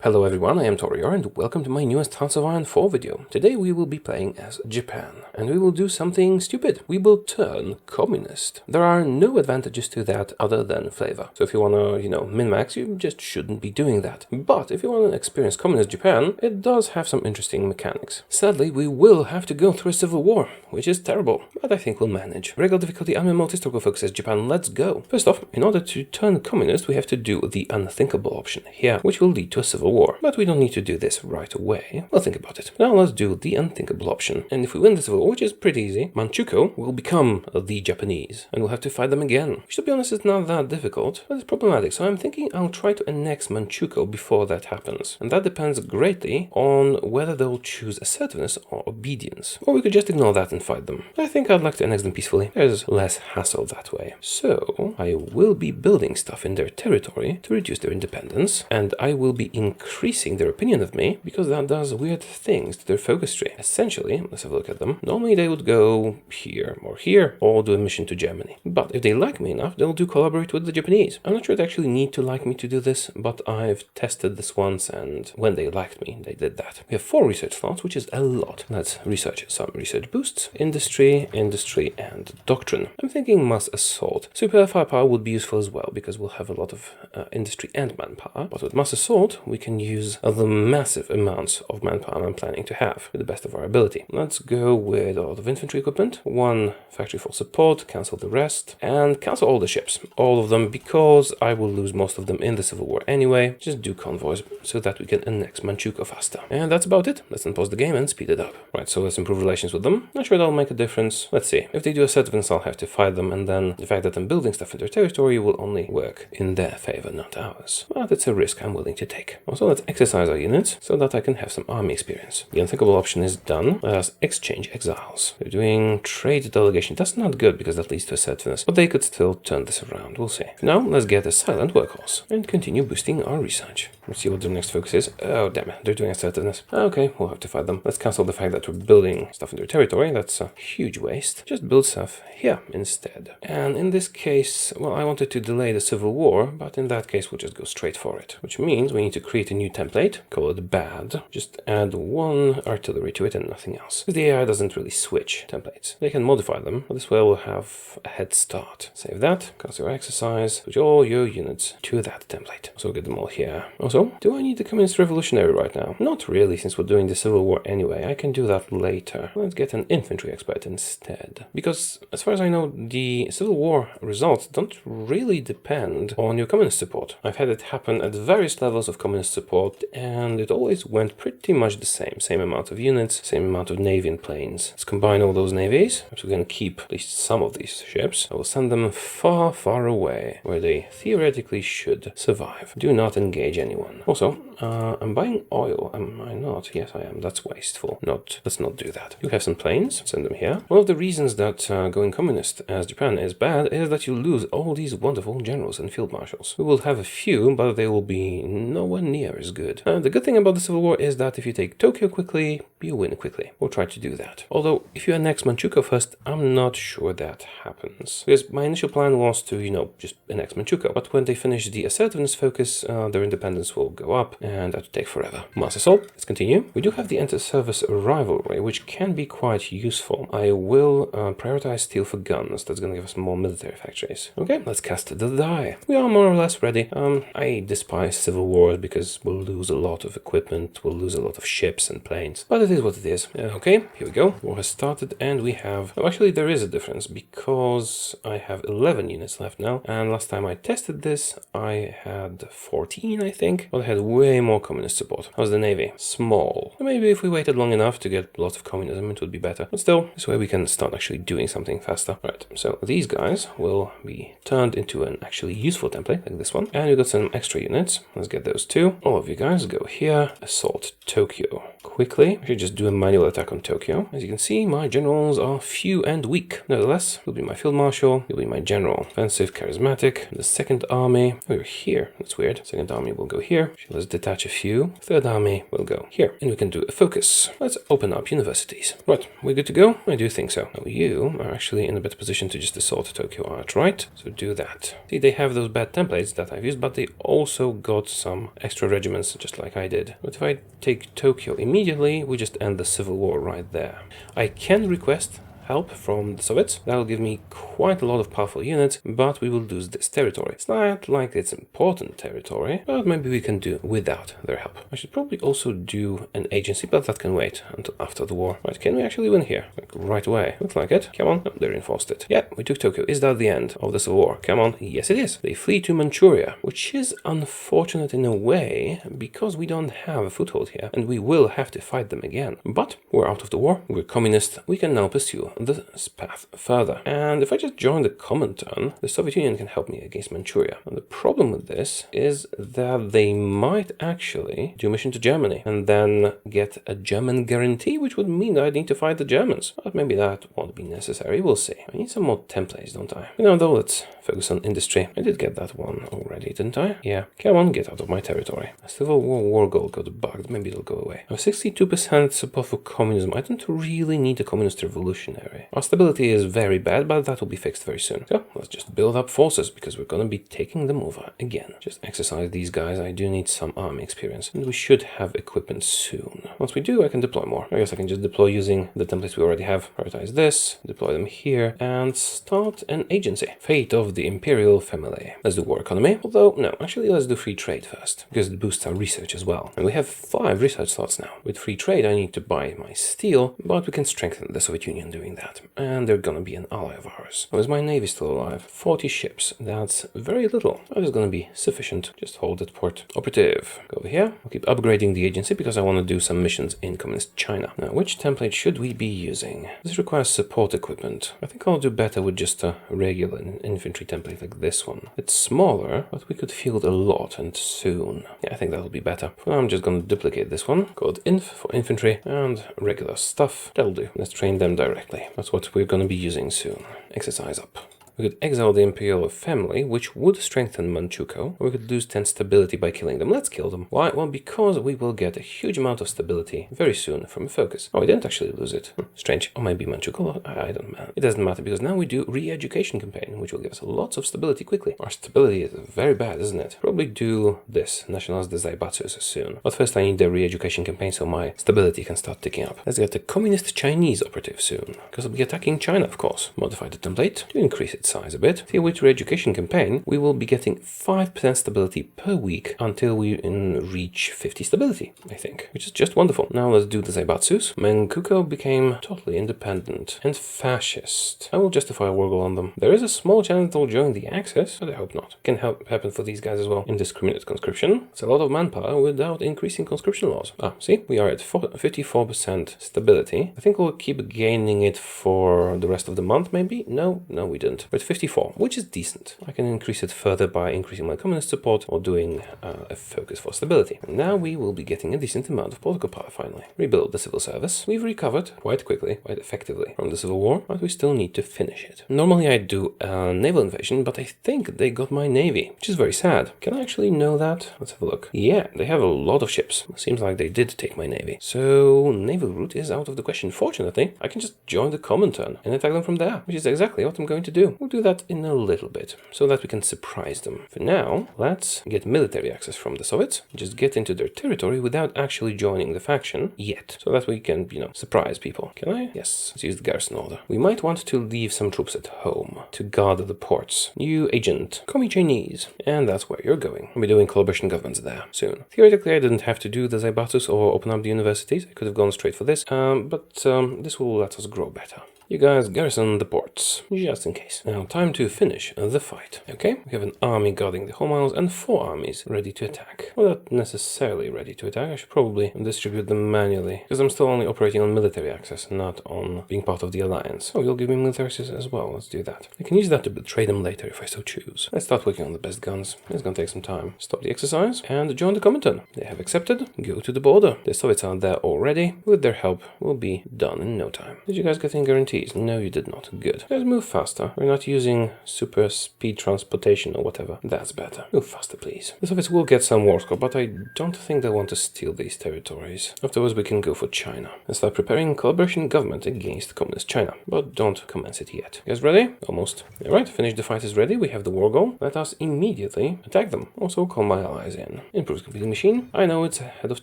Hello everyone, I am Taureor and welcome to my newest Hearts of Iron 4 video. Today we will be playing as Japan, and we will do something stupid. We will turn communist. There are no advantages to that other than flavor. So if you wanna, min-max, you just shouldn't be doing that. But if you wanna experience communist Japan, it does have some interesting mechanics. Sadly, we will have to go through a civil war, which is terrible, but I think we'll manage. Regular difficulty, Ironman mode, historical focus as Japan, let's go. First off, in order to turn communist, we have to do the unthinkable option here, which will lead to a civil war. But we don't need to do this right away. We'll think about it. Now let's do the unthinkable option. And if we win the civil war, which is pretty easy, Manchukuo will become the Japanese, and we'll have to fight them again. Which, to be honest, is not that difficult, but it's problematic. So I'm thinking I'll try to annex Manchukuo before that happens. And that depends greatly on whether they'll choose assertiveness or obedience. Or we could just ignore that and fight them. I think I'd like to annex them peacefully. There's less hassle that way. So I will be building stuff in their territory to reduce their independence, and I will be increasing their opinion of me because that does weird things to their focus tree. Essentially, let's have a look at them. Normally they would go here, or do a mission to Germany. But if they like me enough, they'll do collaborate with the Japanese. I'm not sure they actually need to like me to do this, but I've tested this once, and when they liked me, they did that. We have 4 research slots, which is a lot. Let's research some research boosts, industry, and doctrine. I'm thinking mass assault. Super firepower would be useful as well, because we'll have a lot of industry and manpower. But with mass assault, we can use the massive amounts of manpower I'm planning to have with the best of our ability. Let's go with a lot of infantry equipment, 1 factory for support, cancel the rest, and cancel all the ships, all of them, because I will lose most of them in the civil war anyway. Just do convoys so that we can annex Manchukuo faster. And that's about it. Let's unpause the game and speed it up. Right, so let's improve relations with them. Not sure that'll make a difference. Let's see. If they do assertiveness, I'll have to fight them, and then the fact that I'm building stuff in their territory will only work in their favor, not ours. But it's a risk I'm willing to take. Also, let's exercise our units so that I can have some army experience. The unthinkable option is done. Let us exchange exiles. They're doing trade delegation. That's not good because that leads to assertiveness, but they could still turn this around. We'll see. Now, let's get a silent workhorse and continue boosting our research. Let's see what their next focus is. Oh, damn it. They're doing assertiveness. Okay, we'll have to fight them. Let's cancel the fact that we're building stuff in their territory. That's a huge waste. Just build stuff here instead. And in this case, well, I wanted to delay the civil war, but in that case, we'll just go straight for it, which means we need to create a new template, call it bad, just add 1 artillery to it and nothing else. Because the AI doesn't really switch templates. They can modify them, but this way we'll have a head start. Save that, cancel your exercise, switch all your units to that template. So we'll get them all here. Also, do I need the Communist Revolutionary right now? Not really, since we're doing the Civil War anyway. I can do that later. Let's get an infantry expert instead. Because, as far as I know, the Civil War results don't really depend on your communist support. I've had it happen at various levels of communist support, and it always went pretty much the same amount of units, same amount of navy and planes. Let's combine all those navies, so we can keep at least some of these ships. I will send them far, far away, where they theoretically should survive. Do not engage anyone. Also, I'm buying oil, am I not? Yes, I am. That's wasteful. Let's not do that. You have some planes, send them here. One of the reasons that going communist as Japan is bad is that you lose all these wonderful generals and field marshals. We will have a few, but they will be nowhere near as good. The good thing about the Civil War is that if you take Tokyo quickly, you win quickly. We'll try to do that. Although, if you annex Manchukuo first, I'm not sure that happens. Because my initial plan was to, just annex Manchukuo. But when they finish the assertiveness focus, their independence will go up, and that will take forever. Mass assault, let's continue. We do have the inter-service rivalry, which can be quite useful. I will prioritize steel for guns. That's going to give us more military factories. Okay, let's cast the die. We are more or less ready. I despise civil wars because we'll lose a lot of equipment, we'll lose a lot of ships and planes. But it is what it is. Okay, here we go. War has started, and we have... Oh, actually, there is a difference, because I have 11 units left now, and last time I tested this, I had 14, I think. But I had way more communist support. How's the navy? Small. Maybe if we waited long enough to get lots of communism, it would be better. But still, this way we can start actually doing something faster. Right, so these guys will be turned into an actually useful template, like this one. And we've got some extra units. Let's get those too. All of you guys go here. Assault Tokyo. Quickly. I should just do a manual attack on Tokyo. As you can see, my generals are few and weak. Nevertheless, he'll be my field marshal, he'll be my general. Offensive, charismatic. The second army, oh, you're here. That's weird. Second army will go here. Let's detach a few. Third army will go here. And we can do a focus. Let's open up universities. Right, we're good to go? I do think so. Now you are actually in a better position to just assault Tokyo outright. So do that. See, they have those bad templates that I've used, but they also got some extra regiments, just like I did. But if I take Tokyo immediately, we just end the civil war right there. I can request help from the Soviets. That'll give me quite a lot of powerful units, but we will lose this territory. It's not like it's important territory, but maybe we can do without their help. I should probably also do an agency, but that can wait until after the war. Right, can we actually win here? Like right away. Looks like it. Come on. Oh, they reinforced it. Yeah, we took Tokyo. Is that the end of the civil war? Come on. Yes, it is. They flee to Manchuria, which is unfortunate in a way because we don't have a foothold here and we will have to fight them again. But we're out of the war. We're communist. We can now pursue this path further. And if I just join the common turn, the Soviet Union can help me against Manchuria. And the problem with this is that they might actually do a mission to Germany and then get a German guarantee, which would mean that I need to fight the Germans. But maybe that won't be necessary. We'll see. I need some more templates, don't I? Though, let's focus on industry. I did get that one already, didn't I? Yeah. Come on, get out of my territory. A Civil War goal got bugged. Maybe it'll go away. Now, 62% support for communism. I don't really need a communist revolutionary. Our stability is very bad, but that will be fixed very soon. So let's just build up forces because we're going to be taking them over again. Just exercise these guys. I do need some army experience, and we should have equipment soon. Once we do, I can deploy more. I guess I can just deploy using the templates we already have. Prioritize this, deploy them here, and start an agency. Fate of the Imperial Family. Let's do war economy. Although, no, actually let's do free trade first, because it boosts our research as well. And we have 5 research slots now. With free trade, I need to buy my steel, but we can strengthen the Soviet Union doing that. And they're gonna be an ally of ours. Oh, is my navy still alive? 40 ships. That's very little. That is gonna be sufficient. Just hold that port. Operative. Go over here. I'll keep upgrading the agency because I want to do some missions in communist China. Now, which template should we be using? This requires support equipment. I think I'll do better with just a regular infantry template like this one. It's smaller, but we could field a lot and soon. Yeah, I think that'll be better. For now, I'm just gonna duplicate this one. Called inf for infantry and regular stuff. That'll do. Let's train them directly. That's what we're going to be using soon. Exercise up. We could exile the Imperial family, which would strengthen Manchukuo, or we could lose 10 stability by killing them. Let's kill them. Why? Well, because we will get a huge amount of stability very soon from a focus. Oh, we didn't actually lose it. Strange. Or maybe Manchukuo. I don't know. It doesn't matter because now we do re-education campaign, which will give us lots of stability quickly. Our stability is very bad, isn't it? Probably do this, nationalize the Zaibatsus soon. But first I need the re-education campaign so my stability can start ticking up. Let's get a communist Chinese operative soon, because I'll be attacking China, of course. Modify the template to increase its size a bit. See, with re-education campaign, we will be getting 5% stability per week until we reach 50 stability, I think, which is just wonderful. Now let's do the Zaibatsus. Manchukuo became totally independent and fascist. I will justify a war goal on them. There is a small chance they'll join the Axis, but I hope not. It can happen for these guys as well. Indiscriminate conscription. It's a lot of manpower without increasing conscription laws. Ah, see, we are at 54% stability. I think we'll keep gaining it for the rest of the month, maybe? No, we didn't. But 54, which is decent. I can increase it further by increasing my communist support or doing a focus for stability. And now we will be getting a decent amount of political power finally. Rebuild the civil service. We've recovered quite quickly, quite effectively from the civil war, but we still need to finish it. Normally I do a naval invasion, but I think they got my navy, which is very sad. Can I actually know that? Let's have a look. Yeah, they have a lot of ships. Seems like they did take my navy. So naval route is out of the question. Fortunately, I can just join the common turn and attack them from there, which is exactly what I'm going to do. We'll do that in a little bit so that we can surprise them. For now, let's get military access from the Soviets. Just get into their territory without actually joining the faction yet, so that we can, surprise people. Can I? Yes. Let's use the garrison order. We might want to leave some troops at home to guard the ports. New agent, call me Chinese. And that's where you're going. I'll be doing collaboration governments there soon. Theoretically, I didn't have to do the Zaibatsus or open up the universities. I could have gone straight for this, but this will let us grow better. You guys garrison the ports, just in case. Now, time to finish the fight. Okay, we have an army guarding the home isles and 4 armies ready to attack. Well, not necessarily ready to attack. I should probably distribute them manually, because I'm still only operating on military access, not on being part of the alliance. Oh, you'll give me military access as well. Let's do that. I can use that to betray them later if I so choose. Let's start working on the best guns. It's gonna take some time. Stop the exercise and join the Comintern. They have accepted. Go to the border. The Soviets are there already. With their help, we'll be done in no time. Did you guys get any guarantees? No, you did not. Good. Let's move faster. We're not using super speed transportation or whatever. That's better. Move faster, please. The Soviets will get some war score, but I don't think they want to steal these territories. Afterwards, we can go for China and start preparing collaboration government against communist China. But don't commence it yet. You guys ready? Almost. Alright, finish the fight is ready. We have the war goal. Let us immediately attack them. Also call my allies in. Improves computing machine. I know it's ahead of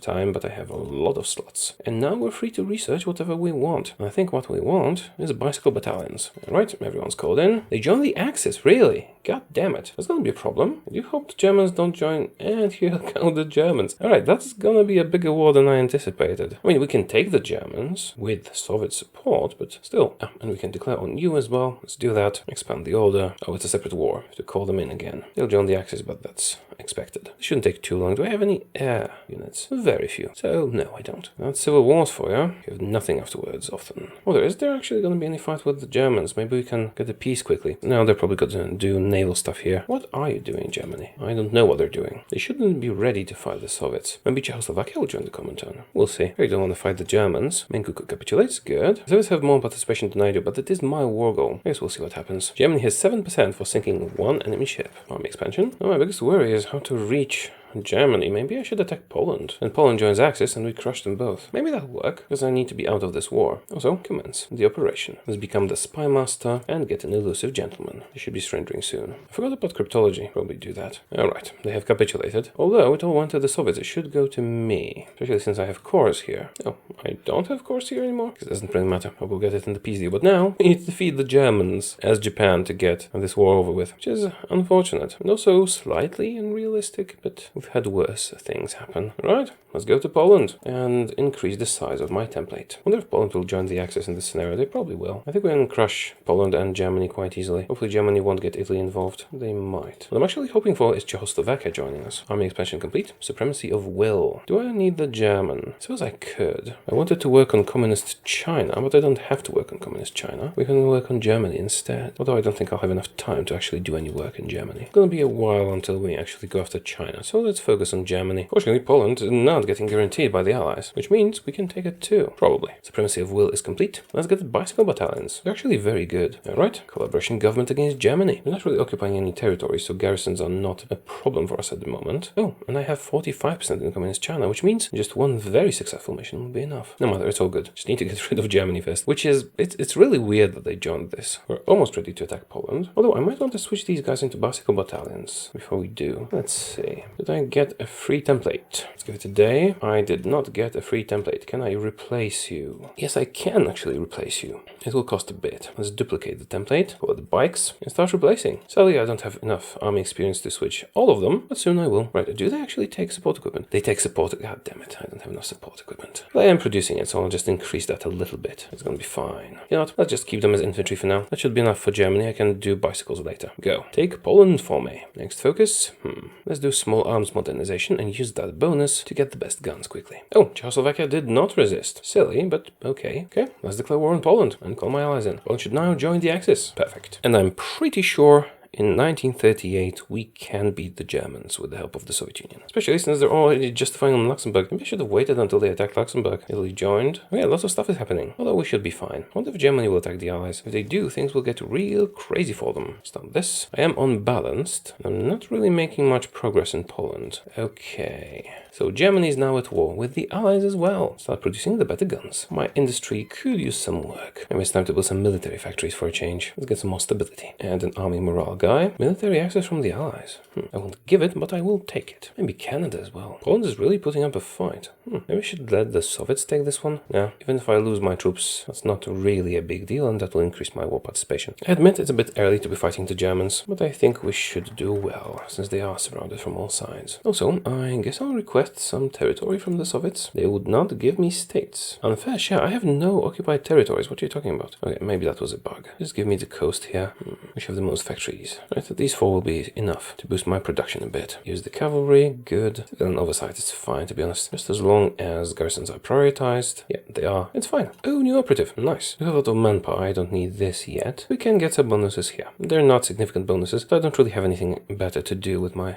time, but I have a lot of slots. And now we're free to research whatever we want. And I think what we want is bicycle battalions. Alright, everyone's called in. They join the Axis, really? God damn it. That's gonna be a problem. I do hope the Germans don't join. And here come the Germans. Alright, that's gonna be a bigger war than I anticipated. I mean, we can take the Germans with Soviet support, but still. And we can declare on you as well. Let's do that. Expand the order. Oh, it's a separate war. Have to call them in again. They'll join the Axis, but that's expected. It shouldn't take too long. Do I have any air units? Very few. So, no, I don't. That's civil wars for you. You have nothing afterwards, often. Well, is there actually going to be any fight with the Germans? Maybe we can get a peace quickly. No, they're probably going to do naval stuff here. What are you doing, Germany? I don't know what they're doing. They shouldn't be ready to fight the Soviets. Maybe Czechoslovakia will join the Comintern. We'll see. I don't want to fight the Germans. Menkuku capitulates. Good. The Soviets have more participation than I do, but it is my war goal. I guess we'll see what happens. Germany has 7% for sinking 1 enemy ship. Army expansion. Now, my biggest worry is how to reach Germany. Maybe I should attack Poland. And Poland joins Axis and we crush them both. Maybe that'll work, because I need to be out of this war. Also, commence the operation. Let's become the spy master and get an elusive gentleman. They should be surrendering soon. I forgot about cryptology. Probably do that. Alright, they have capitulated. Although it all went to the Soviets, it should go to me. Especially since I have cores here. Oh, I don't have cores here anymore? Because it doesn't really matter. I will get it in the peace deal. But now, we need to defeat the Germans as Japan to get this war over with. Which is unfortunate. And also slightly unrealistic, but we've had worse things happen. Right, let's go to Poland and increase the size of my template. I wonder if Poland will join the Axis in this scenario. They probably will. I think we can crush Poland and Germany quite easily. Hopefully Germany won't get Italy involved. They might. What I'm actually hoping for is Czechoslovakia joining us. Army expansion complete. Supremacy of will. Do I need the German? I suppose I could. I wanted to work on communist China, but I don't have to work on communist China. We can work on Germany instead. Although I don't think I'll have enough time to actually do any work in Germany. It's gonna be a while until we actually go after China, so let's focus on Germany. Fortunately, Poland is not getting guaranteed by the Allies, which means we can take it too. Probably. Supremacy of will is complete. Let's get the bicycle battalions. They're actually very good. Alright, collaboration government against Germany. We're not really occupying any territories, so garrisons are not a problem for us at the moment. Oh, and I have 45% in communist China, which means just one very successful mission will be enough. No matter, it's all good. Just need to get rid of Germany first, which is, it's really weird that they joined this. We're almost ready to attack Poland. Although I might want to switch these guys into bicycle battalions before we do. Let's see. Did I get a free template? Let's give it a day. I did not get a free template. Can I replace you? Yes, I can actually replace you. It will cost a bit. Let's duplicate the template, for the bikes, and start replacing. Sadly, I don't have enough army experience to switch all of them, but soon I will. Right, do they actually take support equipment? They take support. God damn it, I don't have enough support equipment. But I am producing it, so I'll just increase that a little bit. It's gonna be fine. You know what? Let's just keep them as infantry for now. That should be enough for Germany. I can do bicycles later. Go. Take Poland for me. Next focus. Let's do small arms modernization and use that bonus to get the best guns quickly. Oh, Czechoslovakia did not resist. Silly, but okay. Okay, let's declare war on Poland and call my allies in. Poland should now join the Axis. Perfect. And I'm pretty sure in 1938, we can beat the Germans with the help of the Soviet Union. Especially since they're already justifying on Luxembourg. Maybe I should have waited until they attacked Luxembourg. Italy joined. Oh yeah, lots of stuff is happening. Although we should be fine. I wonder if Germany will attack the Allies. If they do, things will get real crazy for them. Start this. I am unbalanced. I'm not really making much progress in Poland. Okay. So Germany is now at war with the Allies as well. Start producing the better guns. My industry could use some work. Maybe it's time to build some military factories for a change. Let's get some more stability and an army morale guy. Military access from the Allies. I won't give it, but I will take it. Maybe Canada as well. Poland is really putting up a fight. Maybe I should let the Soviets take this one. Yeah, even if I lose my troops, that's not really a big deal, and that will increase my war participation. I admit it's a bit early to be fighting the Germans, but I think we should do well, since they are surrounded from all sides. Also, I guess I'll request some territory from the Soviets. They would not give me states. Unfair share, I have no occupied territories. What are you talking about? Okay, maybe that was a bug. Just give me the coast here. We should have the most factories. Right, these 4 will be enough to boost my production a bit. Use the cavalry, good. Then oversight is fine, to be honest. Just as long as garrisons are prioritized. Yeah, they are. It's fine. Oh, new operative. Nice. We have a lot of manpower. I don't need this yet. We can get some bonuses here. They're not significant bonuses, so I don't really have anything better to do with my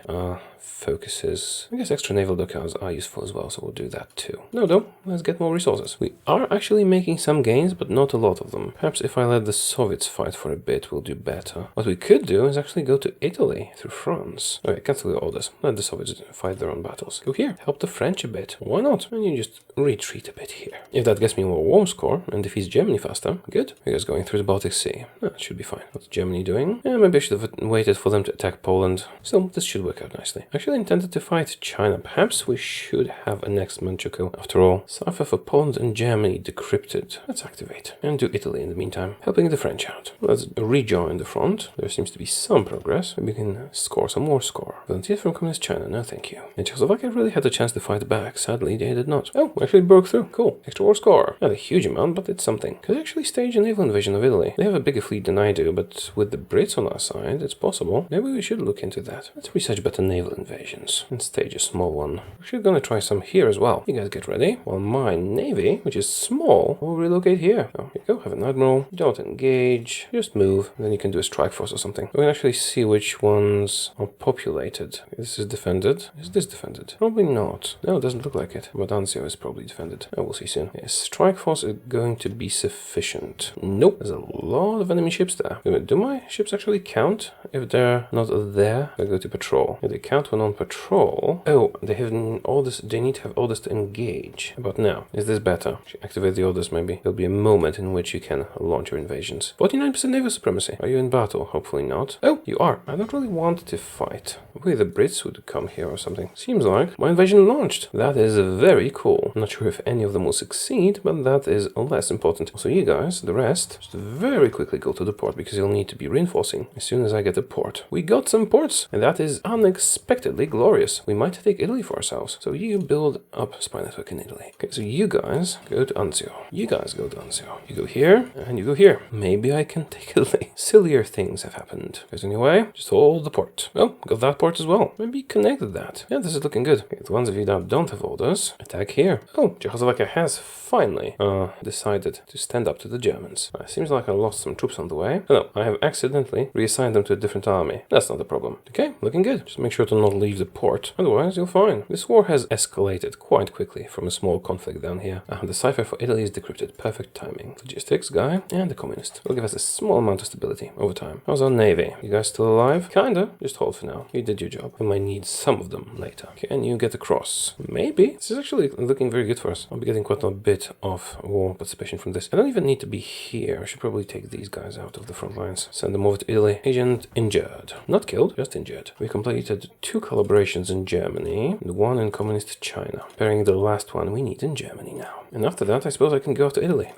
focuses. I guess extra naval dockyards are useful as well, so we'll do that too. No, though, let's get more resources. We are actually making some gains, but not a lot of them. Perhaps if I let the Soviets fight for a bit, we'll do better. What we could do is actually go to Italy through France. Okay, cancel the orders. Let the Soviets fight their own battles. Go here. Help the French a bit. Why not? And you just retreat a bit here. If that gets me more war score and defeats Germany faster, good. You guys going through the Baltic Sea. That should be fine. What's Germany doing? Yeah, maybe I should have waited for them to attack Poland. Still, this should work out nicely. Actually intended to fight China. Perhaps we should have a next Manchukuo. After all, cipher for Poland and Germany decrypted. Let's activate. And do Italy in the meantime, helping the French out. Let's rejoin the front. There seems to be some progress. Maybe we can score some more score. Volunteers from Communist China. No, thank you. And Czechoslovakia really had a chance to fight back. Sadly, they did not. Oh, we actually broke through. Cool. Extra war score. Not a huge amount, but it's something. Could I actually stage a naval invasion of Italy? They have a bigger fleet than I do, but with the Brits on our side, it's possible. Maybe we should look into that. Let's research better naval invasions and stage a small one. We're actually gonna try some here as well. You guys get ready. While my navy, which is small, will relocate here. Oh, here you go. Have an admiral. Don't engage. Just move. And then you can do a strike force or something. We can actually see which ones are populated. This is defended. Is this defended? Probably not. No, it doesn't look like it. But Anzio is probably defended. Oh, we'll see soon. Yes, strike force is going to be sufficient. Nope. There's a lot of enemy ships there. Do my ships actually count if they're not there? I go to patrol. If they count when on patrol. Oh, they have orders. They need to have orders to engage. But now, is this better? Activate the orders maybe. There'll be a moment in which you can launch your invasions. 49% naval supremacy. Are you in battle? Hopefully not. Oh, you are. I don't really want to fight. Maybe the Brits would come here or something. Seems like my invasion launched. That is very cool. I'm not sure if any of them will succeed, but that is less important. So you guys, the rest, just very quickly go to the port because you'll need to be reinforcing as soon as I get a port. We got some ports, and that is unexpectedly glorious. We might take Italy for ourselves. So you build up spy network in Italy. Okay, so you guys go to Anzio. You guys go to Anzio. You go here, and you go here. Maybe I can take Italy. Sillier things have happened. But anyway, just hold the port. Oh, got that port as well. Maybe connected that. Yeah, this is looking good. Okay, the ones of you that don't have orders, attack here. Oh, Czechoslovakia has finally decided to stand up to the Germans. Seems like I lost some troops on the way. Oh, no, I have accidentally reassigned them to a different army. That's not a problem. Okay, looking good. Just make sure to not leave the port. Otherwise, you'll find. This war has escalated quite quickly from a small conflict down here. The cipher for Italy is decrypted. Perfect timing. Logistics guy and the communist will give us a small amount of stability over time. How's our navy? You guys still alive? Kinda. Just hold for now. You did your job. We might need some of them later. Can you get across? Maybe. This is actually looking very good for us. I'll be getting quite a bit of war participation from this. I don't even need to be here. I should probably take these guys out of the front lines. Send them over to Italy. Agent injured. Not killed, just injured. We completed 2 collaborations in Germany and 1 in communist China. Preparing the last one we need in Germany now. And after that, I suppose I can go after Italy.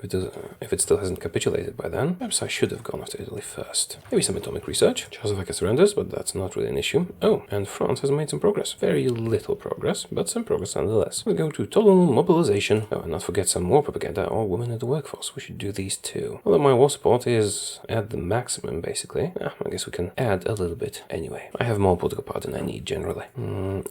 If it still hasn't capitulated by then, perhaps I should have gone after Italy first. Maybe some atomic research. Czechoslovakia surrenders, but that's not really an issue. Oh, and France has made some progress. Very little progress, but some progress nonetheless. We'll go to total mobilization. Oh, and not forget some more propaganda or women in the workforce. We should do these too. Although my war support is at the maximum, basically. I guess we can add a little bit anyway. I have more political power than I need generally.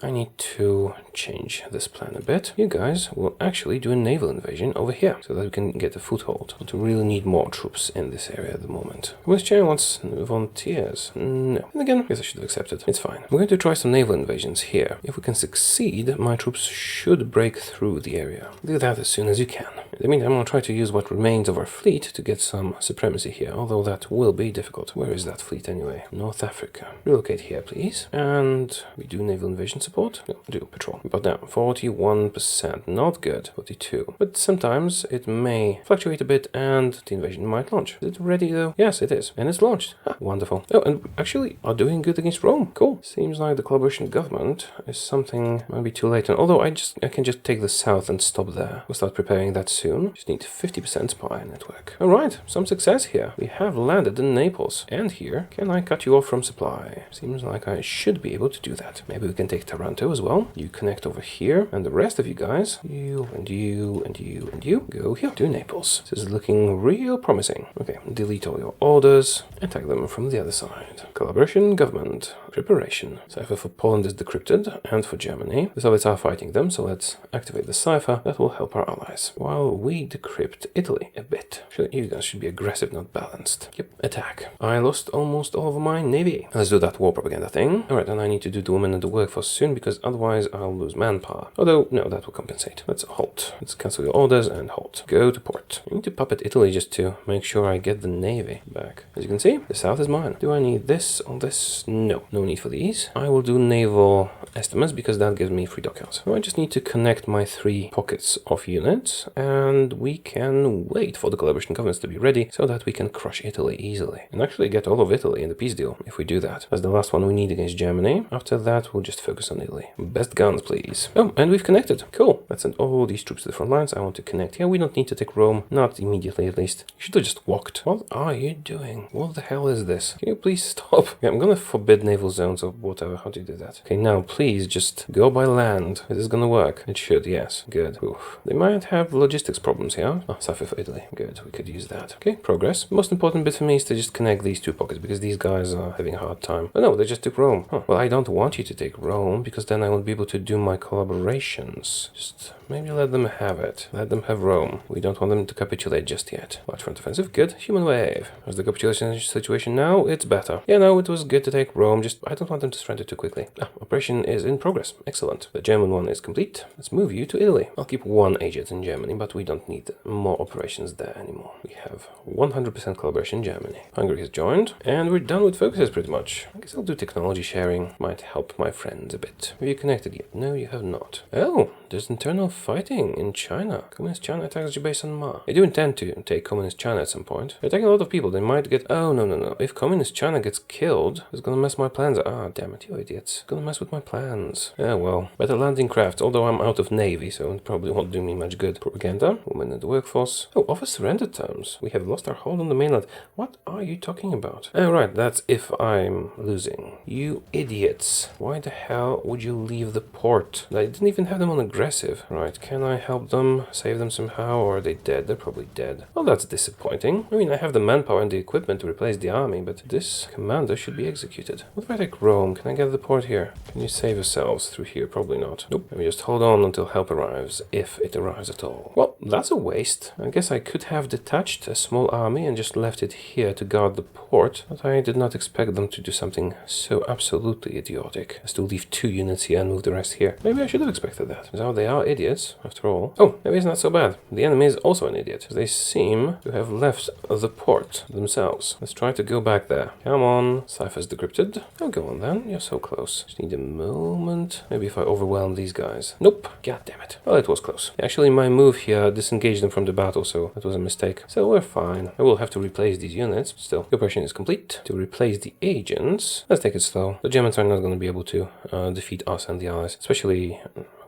I need to change this plan a bit. You guys will actually do a naval invasion over here so that we can get a foothold. To really need more troops in this area at the moment. Communist China wants volunteers. No. And again, I guess I should have accepted. It's fine. We're going to try some naval invasions here. If we can succeed, my troops should break through the area. Do that as soon as you can. In the meantime, I'll try to use what remains of our fleet to get some supremacy here, although that will be difficult. Where is that fleet anyway? North Africa. Relocate here, please. And we do naval invasion support? No, do patrol. But now, 41%. Not good. 42. But sometimes it may fluctuate a bit and the invasion might launch. Is it ready though? Yes, it is. And it's launched. Wonderful. well. Oh, and we actually are doing good against Rome. Cool. Seems like the collaboration government is something might be too late. And although I can just take the south and stop there. We'll start preparing that soon. Just need 50% spy network. All right, some success here. We have landed in Naples. And here, can I cut you off from supply? Seems like I should be able to do that. Maybe we can take Taranto as well. You connect over here. And the rest of you guys, you and you and you and you, go here to Naples. This is looking real promising. Okay, delete all your orders. Attack them from the other side. Collaboration, government, preparation. Cipher for Poland is decrypted, and for Germany. The Soviets are fighting them, so let's activate the cipher. That will help our allies. While we decrypt Italy a bit. You guys should be aggressive, not balanced. Yep, attack. I lost almost all of my navy. Let's do that war propaganda thing. Alright, and I need to do the women in the workforce soon, because otherwise I'll lose manpower. Although, no, that will compensate. Let's halt. Let's cancel your orders and halt. Go to port. I need to puppet Italy just to make sure I get the navy back. As you can see, the south is mine. Do I need this or this? No. No need for these. I will do naval estimates because that gives me free dockyards. So I just need to connect my 3 pockets of units, and we can wait for the collaboration governments to be ready so that we can crush Italy easily. And actually get all of Italy in the peace deal if we do that. That's the last one we need against Germany. After that, we'll just focus on Italy. Best guns, please. Oh, and we've connected. Cool. Let's send all these troops to the front lines. I want to connect. Yeah, we don't need to take Rome. Not immediately, at least. You should have just walked. What are you doing? What the hell is this? Can you please stop? Yeah, I'm gonna forbid naval zones or whatever. How do you do that? Okay, now please just go by land. Is this gonna work? It should, yes. Good. Oof. They might have logistics problems here. Oh, Safi for Italy. Good, we could use that. Okay, progress. The most important bit for me is to just connect these 2 pockets because these guys are having a hard time. Oh no, they just took Rome. Huh. Well, I don't want you to take Rome because then I won't be able to do my collaborations. Just maybe let them have it. Let them have Rome. We don't want them to capitulate just yet. Large front offensive. Good. Human wave. How's the capitulation situation now? It's better. Yeah, no, it was good to take Rome. Just I don't want them to surrender too quickly. Operation is in progress. Excellent. The German one is complete. Let's move you to Italy. I'll keep 1 agent in Germany, but we don't need more operations there anymore. We have 100% collaboration in Germany. Hungary has joined, and we're done with focuses pretty much. I guess I'll do technology sharing. Might help my friends a bit. Have you connected yet? No, you have not. Oh, there's internal fighting in China. Communist China attacks your base on Ma. They do intend to take Communist China at some point. They're attacking a lot of people. They might get... Oh, no. If Communist China gets killed, it's gonna mess my plans. Ah, damn it, you idiots. It's gonna mess with my plans. Yeah, well, better landing craft, although I'm out of navy, so it probably won't do me much good. Propaganda, women in the workforce. Oh, offer surrender terms. We have lost our hold on the mainland. What are you talking about? Oh, right, that's if I'm losing. You idiots. Why the hell would you leave the port? I didn't even have them on aggressive. Right, can I help them? Save them somehow? Or are they dead? They're probably dead. Well, that's disappointing. I mean, I have the manpower and the equipment to replace the army, but this commander should be executed. What if I take Rome? Can I get the port here? Can you save yourselves through here? Probably not. Nope. Let me just hold on until help arrives, if it arrives at all. Well, that's a waste. I guess I could have detached a small army and just left it here to guard the port, but I did not expect them to do something so absolutely idiotic as to leave 2 units here and move the rest here. Maybe I should have expected that. So they are idiots, after all. Oh, maybe it's not so bad. The enemy is also an idiot. They seem to have left the port themselves. Let's try to go back there. Come on. Cipher's decrypted. Oh, go on then. You're so close. Just need a moment. Maybe if I overwhelm these guys. Nope. God damn it. Well, it was close. Actually, my move here disengaged them from the battle, so that was a mistake. So we're fine. I will have to replace these units. Still, the operation is complete. To replace the agents, let's take it slow. The Germans are not going to be able to defeat us and the Allies, especially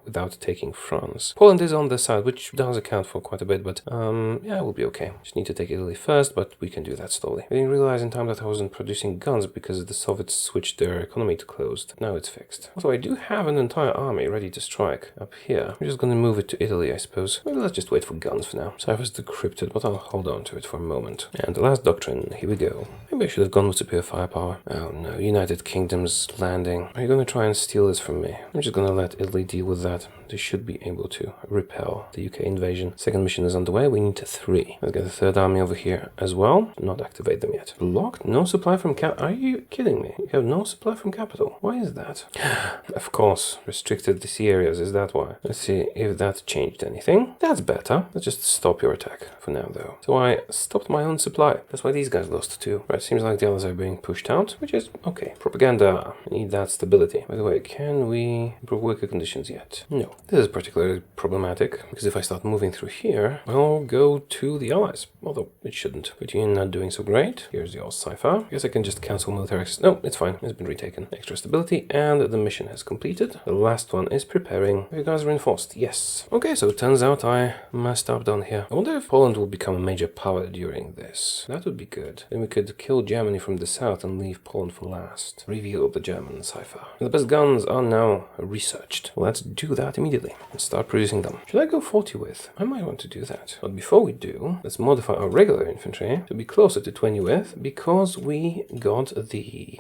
without taking France. Poland is on the side, which does account for quite a bit, but yeah, we'll be okay. Just need to take Italy first, but we can do that slowly. I didn't realize in time that I wasn't producing guns because the Soviets switched their economy to closed. Now it's fixed. Also, I do have an entire army ready to strike up here. I'm just gonna move it to Italy, I suppose. Well, let's just wait for guns for now. Cypher's decrypted, but I'll hold on to it for a moment. And the last doctrine, here we go. Maybe I should have gone with superior firepower. Oh no, United Kingdom's landing. Are you gonna try and steal this from me? I'm just gonna let Italy deal with that. They should be able to repel the UK invasion. Second mission is underway. We need 3. Let's get the third army over here as well. Not activate them yet. Blocked? No supply from Are you kidding me? You have no supply from capital. Why is that? Of course, restricted the sea areas. Is that why? Let's see if that changed anything. That's better. Let's just stop your attack for now, though. So I stopped my own supply. That's why these guys lost too. Right, seems like the others are being pushed out, which is okay. Propaganda. I need that stability. By the way, can we improve worker conditions yet? No. This is particularly problematic, because if I start moving through here, I'll go to the Allies. Although it shouldn't. But you're not doing so great. Here's your cipher. I guess I can just cancel military access. No, it's fine. It's been retaken. Extra stability, and the mission has completed. The last one is preparing. Have you guys reinforced? Yes. Okay, so it turns out I messed up down here. I wonder if Poland will become a major power during this. That would be good. Then we could kill Germany from the south and leave Poland for last. Reveal the German cipher. The best guns are now researched. Let's do that immediately and start producing them. Should I go 40 with? I might want to do that. But before we do, let's modify our regular infantry to be closer to 20 with, because we got the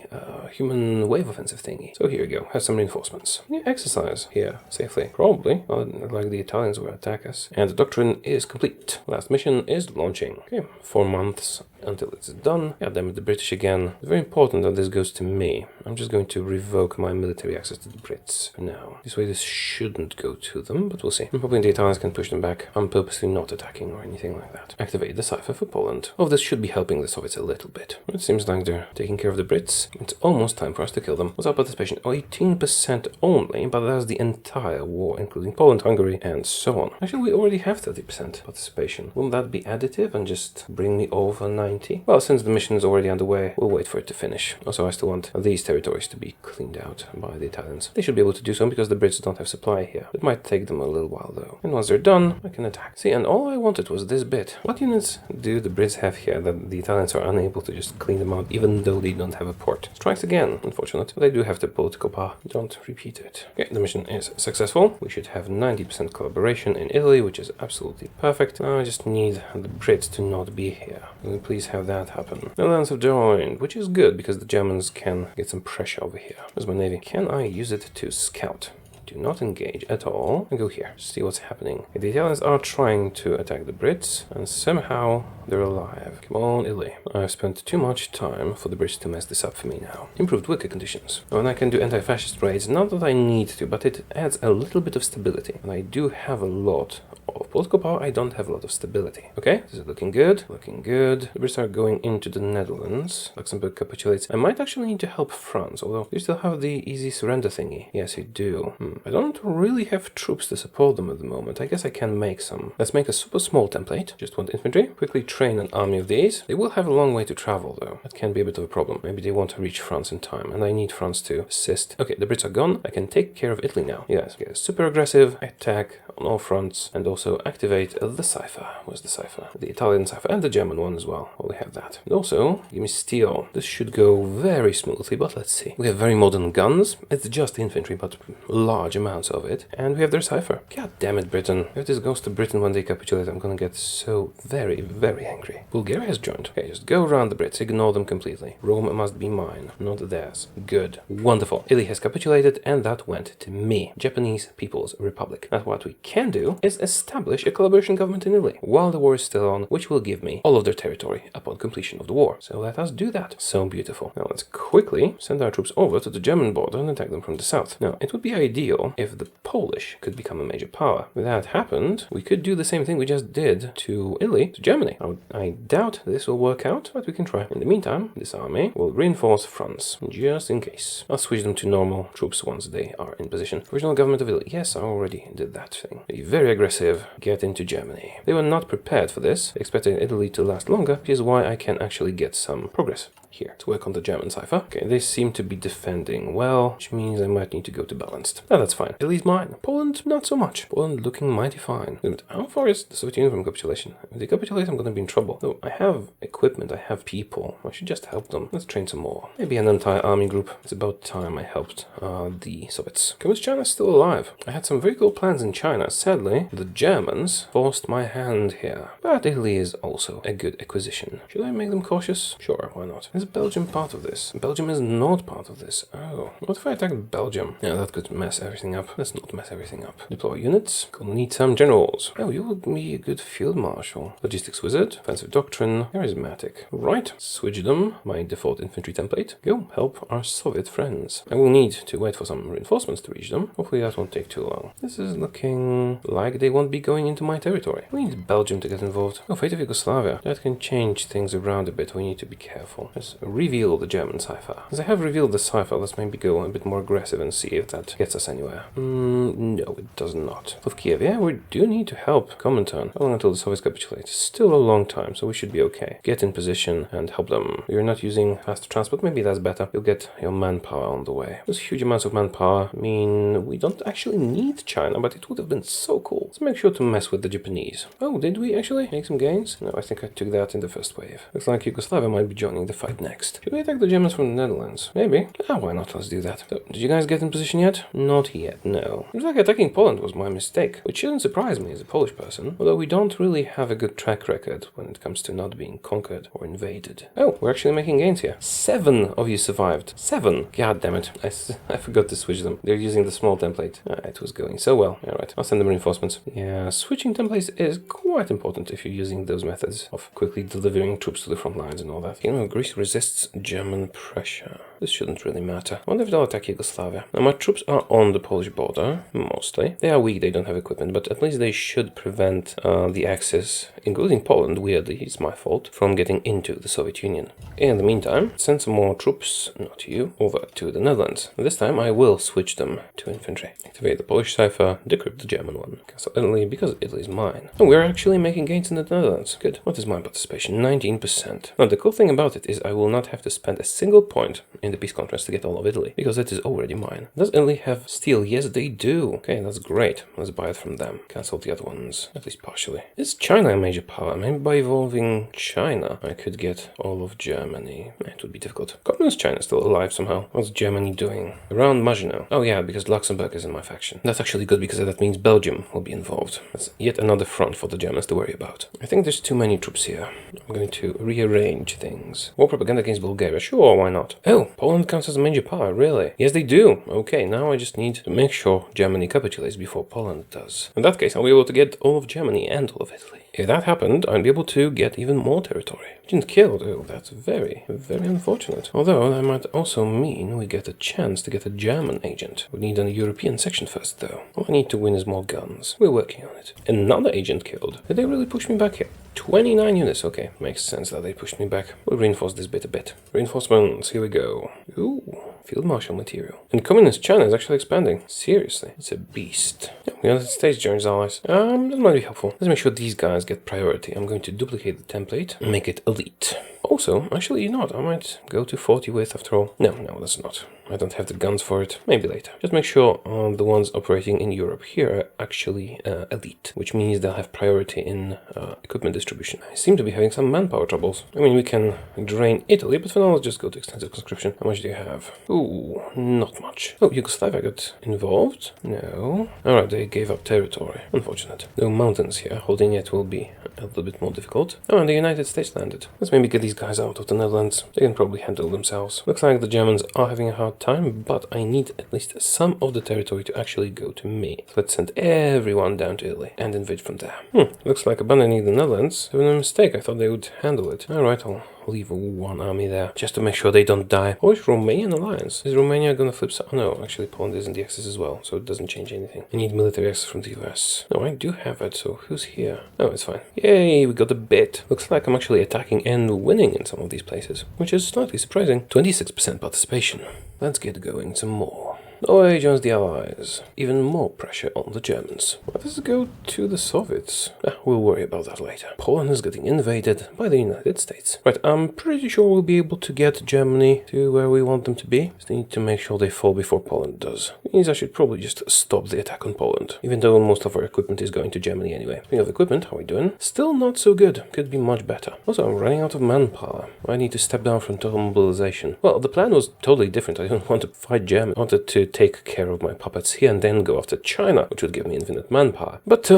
human wave offensive thingy. So here we go. Have some reinforcements. Can you exercise here safely? Probably. Not like the Italians will attack us. And the doctrine is complete. Last mission is launching. Okay, 4 months until it's done. God damn it, the British again. It's very important that this goes to me. I'm just going to revoke my military access to the Brits for now. This way this shouldn't go to them, but we'll see. I'm hoping the Italians can push them back. I'm purposely not attacking or anything like that. Activate the cipher for Poland. All of this should be helping the Soviets a little bit. It seems like they're taking care of the Brits. It's almost time for us to kill them. What's our participation? 18% only, but that's the entire war, including Poland, Hungary, and so on. Actually, we already have 30% participation. Will that be additive and just bring me over 90? Well, since the mission is already underway, we'll wait for it to finish. Also, I still want these territories to be cleaned out by the Italians. They should be able to do so because the Brits don't have supply here. It might take them a little while though. And once they're done, I can attack. See, and all I wanted was this bit. What units do the Brits have here that the Italians are unable to just clean them out, even though they don't have a port? Strikes again, unfortunate. But they do have the political power. Don't repeat it. Okay, the mission is successful. We should have 90% collaboration in Italy, which is absolutely perfect. Now I just need the Brits to not be here. Will you please have that happen? Netherlands have joined, which is good because the Germans can get some pressure over here. There's my navy. Can I use it to scout? Do not engage at all and go here. See what's happening. The Italians are trying to attack the Brits and somehow they're alive. Come on, Italy. I've spent too much time for the Brits to mess this up for me now. Improved worker conditions. Oh, and I can do anti-fascist raids. Not that I need to, but it adds a little bit of stability. And I do have a lot of political power. I don't have a lot of stability. Okay, this is looking good. Looking good. The Brits are going into the Netherlands. Luxembourg capitulates. I might actually need to help France, although you still have the easy surrender thingy. Yes, you do. I don't really have troops to support them at the moment. I guess I can make some. Let's make a super small template. Just want infantry. Quickly train an army of these. They will have a long way to travel though. That can be a bit of a problem. Maybe they want to reach France in time and I need France to assist. Okay, the Brits are gone. I can take care of Italy now. Yes, get a super aggressive attack on all fronts and also activate the cipher. Where's the cipher? The Italian cipher and the German one as well. Well, we have that. And also, give me steel. This should go very smoothly, but let's see. We have very modern guns. It's just infantry, but large amounts of it. And we have their cipher. God damn it, Britain. If this goes to Britain when they capitulate, I'm gonna get so very, very angry. Bulgaria has joined. Okay, just go around the Brits. Ignore them completely. Rome must be mine, not theirs. Good. Wonderful. Italy has capitulated, and that went to me. Japanese People's Republic. Now what we can do is establish a collaboration government in Italy while the war is still on, which will give me all of their territory upon completion of the war. So let us do that. So beautiful. Now let's quickly send our troops over to the German border and attack them from the south. Now, it would be ideal if the Polish could become a major power. If that happened, we could do the same thing we just did to Italy, to Germany. I doubt this will work out, but we can try. In the meantime, this army will reinforce France, just in case. I'll switch them to normal troops once they are in position. Provisional government of Italy. Yes, I already did that thing. Be very aggressive. Get into Germany. They were not prepared for this. They expected Italy to last longer, which is why I can actually get some progress here to work on the German cipher. Okay, they seem to be defending well, which means I might need to go to balanced. No, that's fine. Italy's mine. Poland, not so much. Poland looking mighty fine. But how far is the Soviet Union from capitulation? If they capitulate, I'm gonna be in trouble. Though I have equipment, I have people. I should just help them. Let's train some more. Maybe an entire army group. It's about time I helped the Soviets. Communist China's still alive. I had some very cool plans in China. Sadly, the Germans forced my hand here. But Italy is also a good acquisition. Should I make them cautious? Sure, why not? Is Belgium part of this? Belgium is not part of this. Oh, what if I attack Belgium? Yeah, that could mess everything up. Let's not mess everything up. Deploy units. Gonna need some generals. Oh, you would be a good field marshal. Logistics wizard. Offensive doctrine. Charismatic. Right. Switch them. My default infantry template. Go help our Soviet friends. I will need to wait for some reinforcements to reach them. Hopefully that won't take too long. This is looking like they won't be going going into my territory. We need Belgium to get involved. Oh, fate of Yugoslavia. That can change things around a bit. We need to be careful. Let's reveal the German cipher. As I have revealed the cipher, let's maybe go a bit more aggressive and see if that gets us anywhere. No, it does not. Of Kiev, yeah, we do need to help Comintern. How long until the Soviets capitulate? Still a long time, so we should be okay. Get in position and help them. You're not using fast transport, maybe that's better. You'll get your manpower on the way. Those huge amounts of manpower mean we don't actually need China, but it would have been so cool. Let's make sure to mess with the Japanese. Oh, did we actually make some gains? No, I think I took that in the first wave. Looks like Yugoslavia might be joining the fight next. Should we attack the Germans from the Netherlands? Maybe. Ah, why not? Let's do that. So, did you guys get in position yet? Not yet, no. Seems like attacking Poland was my mistake, which shouldn't surprise me as a Polish person, although we don't really have a good track record when it comes to not being conquered or invaded. Oh, we're actually making gains here. 7 of you survived. 7! God damn it. I forgot to switch them. They're using the small template. It was going so well. Alright, I'll send them reinforcements. Yeah, switching templates is quite important if you're using those methods of quickly delivering troops to the front lines and all that. You know, Greece resists German pressure. This shouldn't really matter. I wonder if they'll attack Yugoslavia. Now, my troops are on the Polish border, mostly. They are weak, they don't have equipment, but at least they should prevent the Axis, including Poland, weirdly, it's my fault, from getting into the Soviet Union. In the meantime, send some more troops, not you, over to the Netherlands. This time I will switch them to infantry. Activate the Polish cipher, decrypt the German one. Cancel Italy, because Italy is mine. Oh, we're actually making gains in the Netherlands. Good. What is my participation? 19%. Now, the cool thing about it is I will not have to spend a single point in the peace conference to get all of Italy, because that is already mine. Does Italy have steel? Yes, they do. Okay, that's great. Let's buy it from them. Cancel the other ones, at least partially. Is China a major power? Maybe by evolving China, I could get all of Germany. It would be difficult. Communist China is still alive somehow. What's Germany doing? Around Maginot. Oh yeah, because Luxembourg is in my faction. That's actually good because that means Belgium will be involved. That's yet another front for the Germans to worry about. I think there's too many troops here. I'm going to rearrange things. War propaganda against Bulgaria. Sure, why not? Oh, Poland counts as a major power, really? Yes, they do. Okay, now I just need to make sure Germany capitulates before Poland does. In that case, I'll be able to get all of Germany and all of Italy. If that happened, I'd be able to get even more territory. Agent killed. Oh, that's very, very unfortunate. Although, that might also mean we get a chance to get a German agent. We need a European section first, though. All I need to win is more guns. We're working on it. Another agent killed. Did they really push me back here? 29 units. Okay, makes sense that they pushed me back. We'll reinforce this bit a bit. Reinforcements, here we go. Ooh, field marshal material. And communist China is actually expanding. Seriously, it's a beast. Yeah, the United States joins allies. That might be helpful. Let's make sure these guys get priority. I'm going to duplicate the template and make it elite. Also, actually, you know what? I might go to 40 width after all. No, that's not. I don't have the guns for it. Maybe later. Just make sure the ones operating in Europe here are actually elite, which means they'll have priority in equipment distribution. I seem to be having some manpower troubles. I mean, we can drain Italy, but for now, let's just go to extensive conscription. How much do you have? Ooh, not much. Oh, Yugoslavia got involved? No. Alright, they gave up territory. Unfortunate. No mountains here. Holding it will be a little bit more difficult. Oh, and the United States landed. Let's maybe get these guys out of the Netherlands. They can probably handle themselves. Looks like the Germans are having a hard time, but I need at least some of the territory to actually go to me. So let's send everyone down to Italy and invade from there. Looks like abandoning the Netherlands was a mistake. I thought they would handle it. Alright, I'll leave one army there just to make sure they don't die. Polish-Romanian alliance. Is Romania gonna flip some? Oh, no, actually Poland is in the Axis as well, so it doesn't change anything. I need military access from the US. No, I do have it, so who's here? Oh, it's fine. Yay, we got a bit. Looks like I'm actually attacking and winning in some of these places, which is slightly surprising. 26% participation. Let's get going some more. Norway joins the Allies. Even more pressure on the Germans. Why does it go to the Soviets? We'll worry about that later. Poland is getting invaded by the United States. Right, I'm pretty sure we'll be able to get Germany to where we want them to be. Just need to make sure they fall before Poland does. It means I should probably just stop the attack on Poland, even though most of our equipment is going to Germany anyway. Speaking of equipment, how are we doing? Still not so good. Could be much better. Also, I'm running out of manpower. I need to step down from total mobilization. Well, the plan was totally different. I didn't want to fight Germany. I wanted to take care of my puppets here and then go after China, which would give me infinite manpower. But,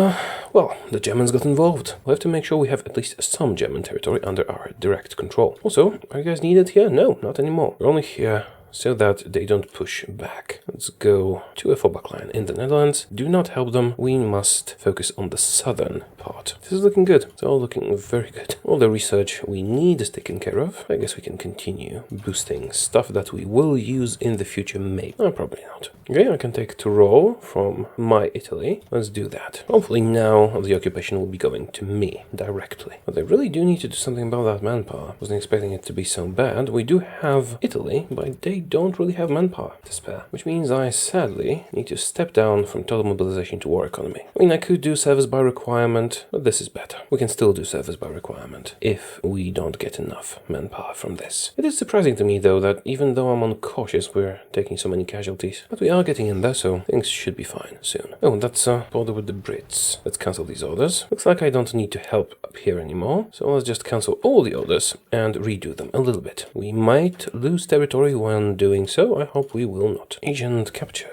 well, the Germans got involved. We'll have to make sure we have at least some German territory under our direct control. Also, are you guys needed here? No, not anymore. We're only here so that they don't push back. Let's go to a fallback line in the Netherlands. Do not help them. We must focus on the southern part. This is looking good. It's all looking very good. All the research we need is taken care of. I guess we can continue boosting stuff that we will use in the future, maybe. No, probably not. Okay, I can take Taureor from my Italy. Let's do that. Hopefully now the occupation will be going to me directly. But I really do need to do something about that manpower. Wasn't expecting it to be so bad. We do have Italy, but they don't really have manpower to spare, which means I sadly need to step down from total mobilization to war economy. I mean, I could do service by requirement, but this is better. We can still do service by requirement if we don't get enough manpower from this. It is surprising to me, though, that even though I'm uncautious, we're taking so many casualties. But we are getting in there, so things should be fine soon. Oh, and that's border with the Brits. Let's cancel these orders. Looks like I don't need to help up here anymore, so let's just cancel all the orders and redo them a little bit. We might lose territory when doing so. I hope we will not. Agent captured.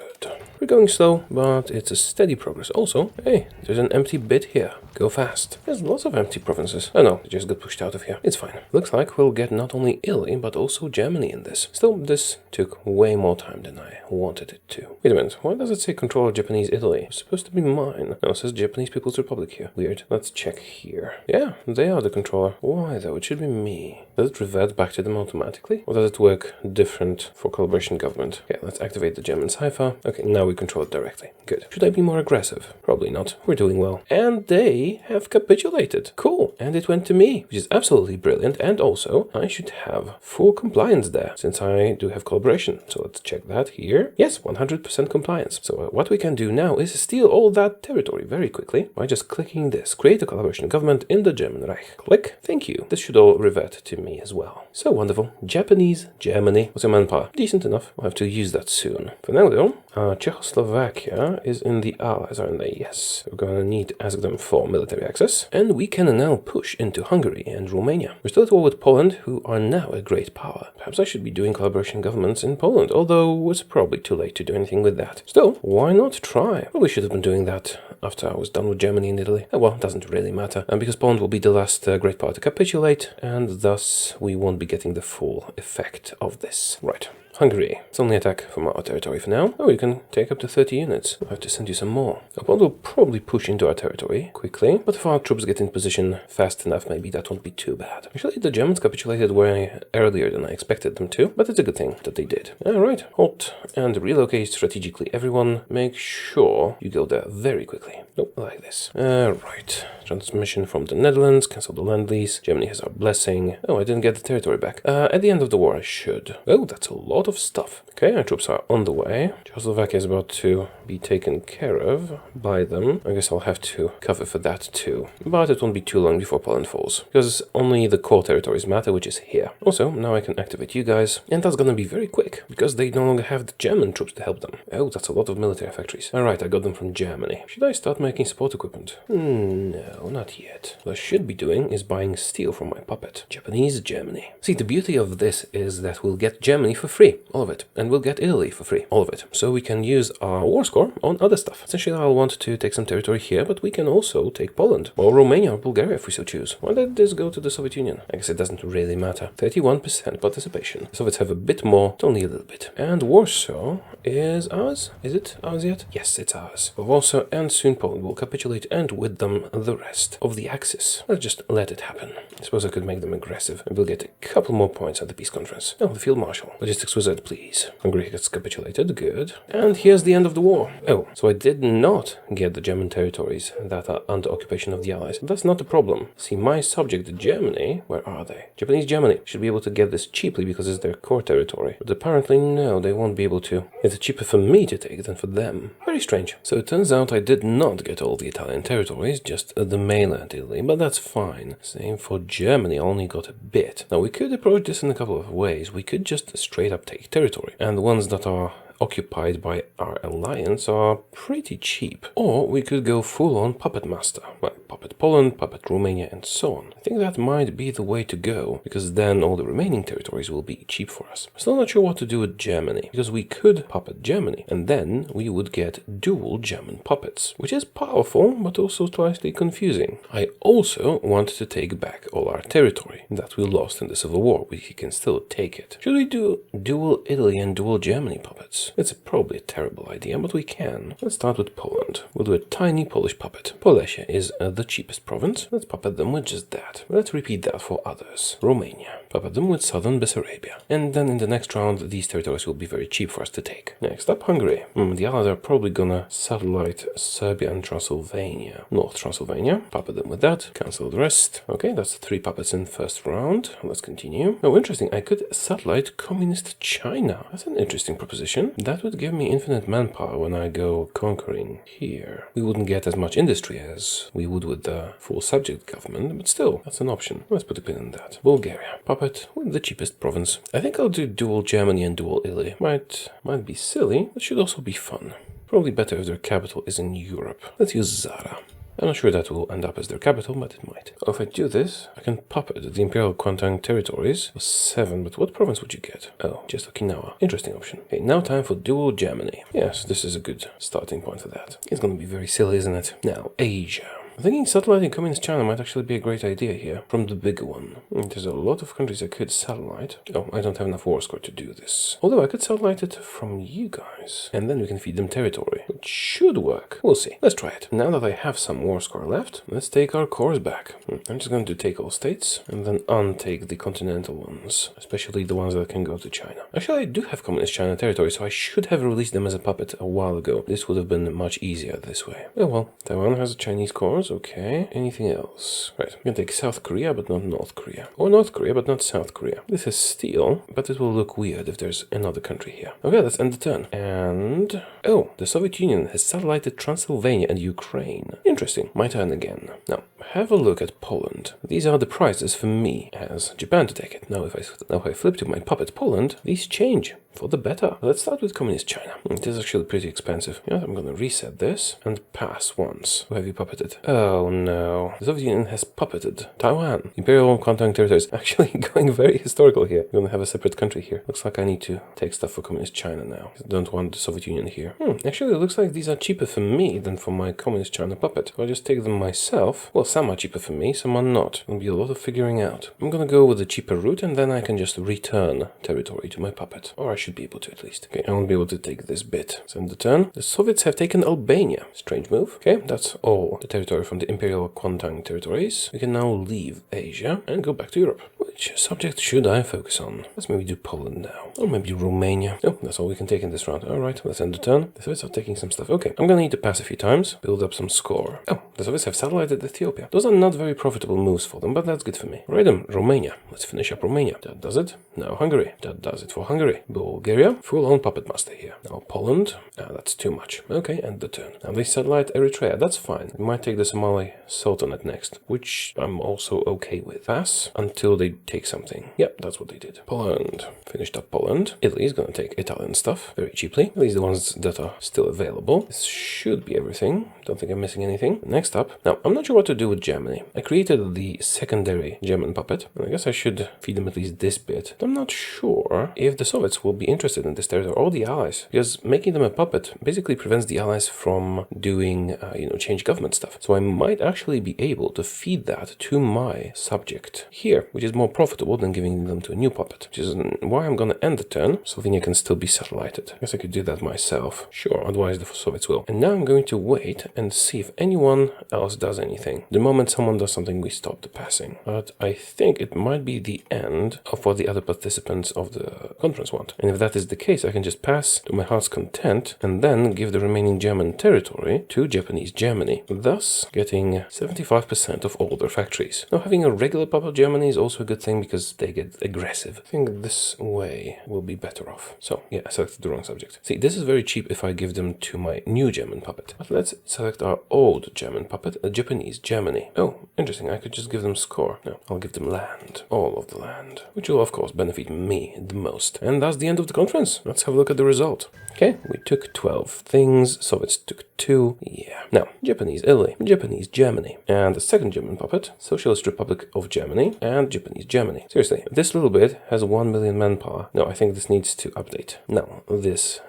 We're going slow, but it's a steady progress. Also, hey, there's an empty bit here. Go fast. There's lots of empty provinces. Oh no, they just got pushed out of here. It's fine. Looks like we'll get not only Italy, but also Germany in this. Still, this took way more time than I wanted it to. Wait a minute, why does it say control of Japanese Italy? It's supposed to be mine. No, it says Japanese People's Republic here. Weird. Let's check here. Yeah, they are the controller. Why though? It should be me. Does it revert back to them automatically? Or does it work different for collaboration government? Okay, let's activate the German cipher. Okay, now we control it directly. Good. Should I be more aggressive? Probably not. We're doing well. And they have capitulated. Cool. And it went to me, which is absolutely brilliant. And also, I should have full compliance there, since I do have collaboration. So let's check that here. Yes, 100% compliance. So what we can do now is steal all that territory very quickly by just clicking this. Create a collaboration government in the German Reich. Click. Thank you. This should all revert to me as well. So wonderful. Japanese Germany. What's your manpower? Decent enough. We'll have to use that soon. For now though, Czechoslovakia is in the Allies, aren't they? Yes. We're going to need to ask them for military access. And we can now push into Hungary and Romania. We're still at war with Poland, who are now a great power. Perhaps I should be doing collaboration governments in Poland, although it's probably too late to do anything with that. Still, why not try? Probably should have been doing that after I was done with Germany and Italy. Oh well, it doesn't really matter. And because Poland will be the last great power to capitulate, and thus we won't be getting the full effect of this. Right. Hungary. It's only attack from our territory for now. Oh, you can take up to 30 units. I'll have to send you some more. Poland will probably push into our territory quickly, but if our troops get in position fast enough, maybe that won't be too bad. Actually, the Germans capitulated way earlier than I expected them to, but it's a good thing that they did. Alright, halt and relocate strategically. Everyone, make sure you go there very quickly. Nope, like this. Right. Transmission from the Netherlands, cancel the land lease. Germany has our blessing. Oh, I didn't get the territory back. At the end of the war, I should. Oh, that's a lot of stuff. Okay, our troops are on the way. Czechoslovakia is about to be taken care of by them. I guess I'll have to cover for that too. But it won't be too long before Poland falls, because only the core territories matter, which is here. Also, now I can activate you guys, and that's gonna be very quick, because they no longer have the German troops to help them. Oh, that's a lot of military factories. Alright, I got them from Germany. Should I start making support equipment? No, not yet. What I should be doing is buying steel from my puppet. Japanese Germany. See, the beauty of this is that we'll get Germany for free, all of it, and we'll get Italy for free, all of it. So we can use our war score on other stuff. Essentially, I'll want to take some territory here, but we can also take Poland, or Romania, or Bulgaria if we so choose. Why did this go to the Soviet Union? I guess it doesn't really matter. 31% participation. The Soviets have a bit more, but only a little bit. And Warsaw is ours? Is it ours yet? Yes, it's ours. Warsaw and soon Poland will capitulate, and with them the rest of the Axis. Let's just let it happen. I suppose I could make them aggressive, and we'll get a couple more points at the peace conference. Oh, the Field Marshal. Logistics wizard, please. Hungary gets capitulated, good. And here's the end of the war. Oh, so I did not get the German territories that are under occupation of the Allies. That's not the problem. See, my subject, Germany, where are they? Japanese Germany should be able to get this cheaply because it's their core territory. But apparently, no, they won't be able to. It's cheaper for me to take than for them. Very strange. So it turns out I did not get all the Italian territories, just the mainland Italy, but that's fine. Same for Germany, I only got a bit. Now, we could approach this in a couple of ways. We could just straight up take territory, and the ones that are occupied by our alliance are pretty cheap. Or we could go full-on Puppet Master. Well, Puppet Poland, Puppet Romania, and so on. I think that might be the way to go, because then all the remaining territories will be cheap for us. I'm still not sure what to do with Germany, because we could Puppet Germany, and then we would get dual German puppets, which is powerful, but also slightly confusing. I also want to take back all our territory that we lost in the Civil War. We can still take it. Should we do dual Italy and dual Germany puppets? It's probably a terrible idea, but we can. Let's start with Poland. We'll do a tiny Polish puppet. Polesia is the cheapest province. Let's puppet them with just that. Let's repeat that for others. Romania. Puppet them with southern Bessarabia. And then in the next round, these territories will be very cheap for us to take. Next up, Hungary. The Allies are probably gonna satellite Serbia and Transylvania. North Transylvania. Puppet them with that. Cancel the rest. Okay, that's 3 puppets in first round. Let's continue. Oh, interesting. I could satellite communist China. That's an interesting proposition. That would give me infinite manpower when I go conquering here. We wouldn't get as much industry as we would with the full subject government, but still, that's an option. Let's put a pin in that. Bulgaria. Puppet with the cheapest province. I think I'll do dual Germany and dual Italy. Might be silly, but should also be fun. Probably better if their capital is in Europe. Let's use Zara. I'm not sure that will end up as their capital, but it might. If I do this, I can puppet the Imperial Kuomintang territories for 7, but what province would you get? Oh, just Okinawa. Interesting option. Okay, now time for dual Germany. Yes, this is a good starting point for that. It's gonna be very silly, isn't it? Now, Asia. I'm thinking satelliting Communist China might actually be a great idea here, from the bigger one. There's a lot of countries I could satellite. Oh, I don't have enough war score to do this. Although I could satellite it from you guys, and then we can feed them territory. It should work. We'll see. Let's try it. Now that I have some war score left, let's take our cores back. I'm just going to take all states, and then untake the continental ones, especially the ones that can go to China. Actually, I do have Communist China territory, so I should have released them as a puppet a while ago. This would have been much easier this way. Oh well, Taiwan has a Chinese cores. Okay. Anything else? Right. We can take South Korea, but not North Korea. Or North Korea, but not South Korea. This is steel, but it will look weird if there's another country here. Okay, let's end the turn. And... oh, the Soviet Union has satellited Transylvania and Ukraine. Interesting. My turn again. Now, have a look at Poland. These are the prices for me as Japan to take it. Now, if I flip to my puppet Poland, these change for the better. Let's start with Communist China. It is actually pretty expensive. Yeah, I'm gonna reset this and pass once. Who have you puppeted? Oh no. The Soviet Union has puppeted Taiwan. Imperial Kuomintang territories. Actually going very historical here. We're gonna have a separate country here. Looks like I need to take stuff for Communist China now. I don't want the Soviet Union here. Actually, it looks like these are cheaper for me than for my Communist China puppet. If I just take them myself, well, some are cheaper for me, some are not. It'll be a lot of figuring out. I'm gonna go with the cheaper route, and then I can just return territory to my puppet. Or I should be able to at least. Okay, I won't be able to take this bit. So in the turn, the Soviets have taken Albania. Strange move. Okay, that's all the territory from the Imperial Kuomintang territories. We can now leave Asia and go back to Europe. Which subject should I focus on? Let's maybe do Poland now. Or maybe Romania. Oh, that's all we can take in this round. Alright, let's end the turn. The Soviets are taking some stuff. Okay, I'm gonna need to pass a few times, build up some score. Oh, the Soviets have satellited Ethiopia. Those are not very profitable moves for them, but that's good for me. Right, Romania. Let's finish up Romania. That does it. Now Hungary. That does it for Hungary. Bulgaria. Full-on puppet master here. Now Poland. That's too much. Okay, end the turn. Now they satellite Eritrea. That's fine. We might take the Somali Sultanate next, which I'm also okay with. Pass until they take something. Yep, that's what they did. Poland. Finished up Poland. Italy is gonna take Italian stuff very cheaply. At least the ones that are still available. This should be everything. Don't think I'm missing anything. Next up. Now, I'm not sure what to do with Germany. I created the secondary German puppet. I guess I should feed them at least this bit. I'm not sure if the Soviets will be interested in this territory or the Allies, because making them a puppet basically prevents the Allies from doing, change government stuff. So I might actually be able to feed that to my subject here, which is more profitable than giving them to a new puppet, which is why I'm gonna end the turn. Slovenia can still be satellited. I guess I could do that myself. Sure, otherwise the Soviets will. And now I'm going to wait and see if anyone else does anything. The moment someone does something, we stop the passing. But I think it might be the end of what the other participants of the conference want. And if that is the case, I can just pass to my heart's content and then give the remaining German territory to Japanese Germany, thus getting 75% of all their factories. Now, having a regular puppet Germany is also a good thing because they get aggressive. I think this way will be better off. So yeah, I selected the wrong subject. See, this is very cheap if I give them to my new German puppet. But let's select our old German puppet, Japanese Germany. Oh, interesting. I could just give them score. No, I'll give them land. All of the land. Which will of course benefit me the most. And that's the end of the conference. Let's have a look at the result. Okay, we took 12 things. Soviets took 2. Yeah. Now, Japanese Italy, Japanese Germany, and the second German puppet, Socialist Republic of Germany, and Japanese Germany. Seriously, this little bit has 1 million manpower. No, I think this needs to update. Now, this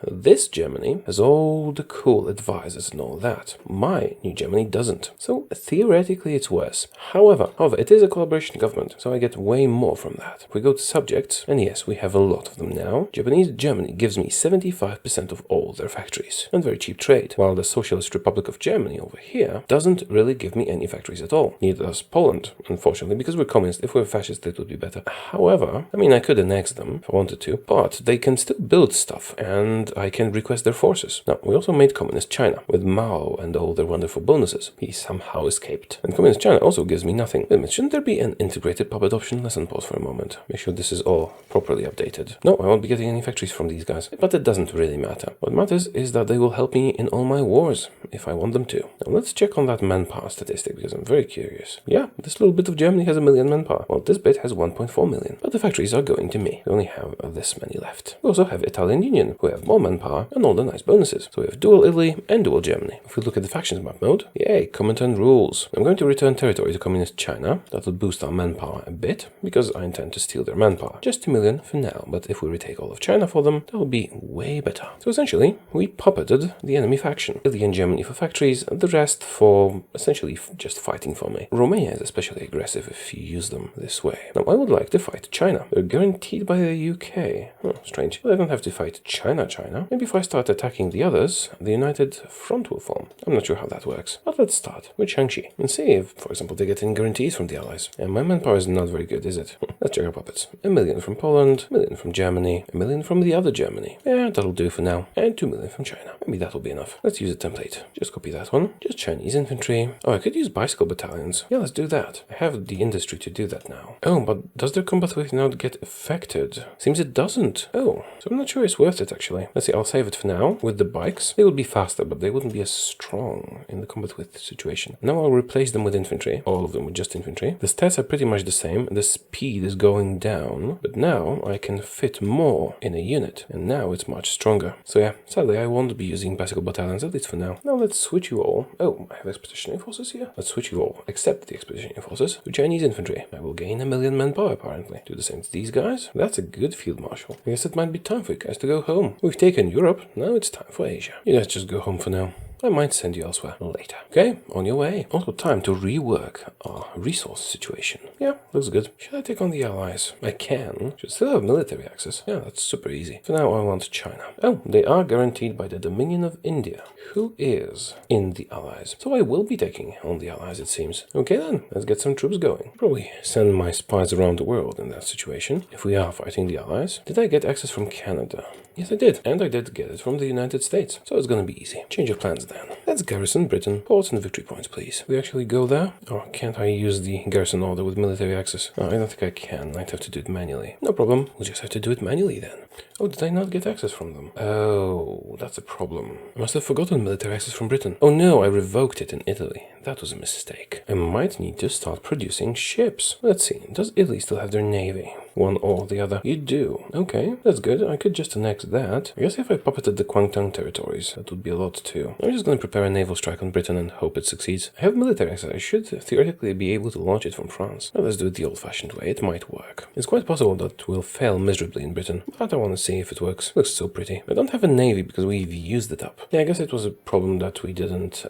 Germany has all the cool advisors and all that. My new Germany doesn't. So, theoretically, it's worse. However, it is a collaboration government, so I get way more from that. If we go to subjects, and yes, we have a lot of them now, Japanese Germany gives me 75% of all their factories, and very cheap trade, while the Socialist Republic of Germany over here doesn't really give me any factories at all. Neither does Poland, unfortunately, because we're communist. If we're fascist, it would be better. However, I mean, I could annex them if I wanted to, but they can still build stuff, and I can request their forces. Now, we also made communist China, with Mao and all their wonderful bonuses. He somehow escaped. And communist China also gives me nothing. Wait a minute, shouldn't there be an integrated puppet option? Let's unpause for a moment. Make sure this is all properly updated. No, I won't be getting any factories from these guys, but it doesn't really matter. What matters is that they will help me in all my wars, if I want them to. Now let's check on that manpower statistic, because I'm very curious. Yeah, this little bit of Germany has 1 million manpower. Well, this bit has 1.4 million, but the factories are going to me. We only have this many left. We also have Italian Union, who have more manpower and all the nice bonuses. So we have dual Italy and dual Germany. If we look at the factions map mode, yay, Comintern rules. I'm going to return territory to communist China. That'll boost our manpower a bit, because I intend to steal their manpower. Just 2 million for now, but if we retake all of China for them, that will be way better. So essentially, we puppeted the enemy faction. Italy and Germany for factories, the rest for essentially just fighting for me. Romania is especially aggressive if you use them this way. Now, I would like to fight China. They're guaranteed by the UK. Oh, strange. Well, I don't have to fight China. Maybe if I start attacking the others, the United Front will form. I'm not sure how that works. But let's start with Shaanxi and see if, for example, they get any guarantees from the allies. And my manpower is not very good, is it? Let's check our puppets. 1 million from Poland, 1 million from Germany, 1 million from the other Germany. Yeah, that'll do for now. And 2 million from China. Maybe that'll be enough. Let's use a template. Just copy that one. Just Chinese infantry. Oh, I could use bicycle battalions. Yeah, let's do that. I have the industry to do that now. Oh, but does their combat with not get affected? Seems it doesn't. Oh, so I'm not sure it's worth it, actually. Let's see, I'll save it for now. With the bikes, they would be faster, but they wouldn't be as strong in the combat with situation. Now I'll replace them with infantry. All of them with just infantry. The stats are pretty much the same. The speed is going down, but now I can fit more in a unit, and now it's much stronger. So yeah, sadly I won't be using bicycle battalions, at least for now. Now let's switch you all. Oh, I have expeditionary forces here. Let's switch you all, except the expeditionary forces, to Chinese infantry. I will gain 1 million manpower, apparently. Do the same to these guys. That's a good field marshal. I guess it might be time for you guys to go home. We've taken Europe, now it's time for Asia. You guys just go home for now. I might send you elsewhere later. Okay, on your way. Also time to rework our resource situation. Yeah, looks good. Should I take on the allies? I can. Should still have military access. Yeah, that's super easy. For now, I want China. Oh, they are guaranteed by the Dominion of India, who is in the allies. So I will be taking on the allies, it seems. Okay then, let's get some troops going. Probably send my spies around the world in that situation, if we are fighting the allies. Did I get access from Canada? Yes, I did. And I did get it from the United States. So it's gonna be easy. Change of plans then. Let's garrison Britain. Ports and victory points, please. We actually go there? Or can't I use the garrison order with military access? Oh, I don't think I can. I'd have to do it manually. No problem. We'll just have to do it manually then. Oh, did I not get access from them? Oh, that's a problem. I must have forgotten military access from Britain. Oh no, I revoked it in Italy. That was a mistake. I might need to start producing ships. Let's see. Does Italy still have their navy? One or the other. You do. Okay, that's good. I could just annex that. I guess if I puppeted the Kwangtung territories, that would be a lot too. I'm just going to prepare a naval strike on Britain and hope it succeeds. I have military access. I should theoretically be able to launch it from France. Now let's do it the old-fashioned way. It might work. It's quite possible that we'll fail miserably in Britain, but I want to see if it works. It looks so pretty. I don't have a navy because we've used it up. Yeah, I guess it was a problem that we didn't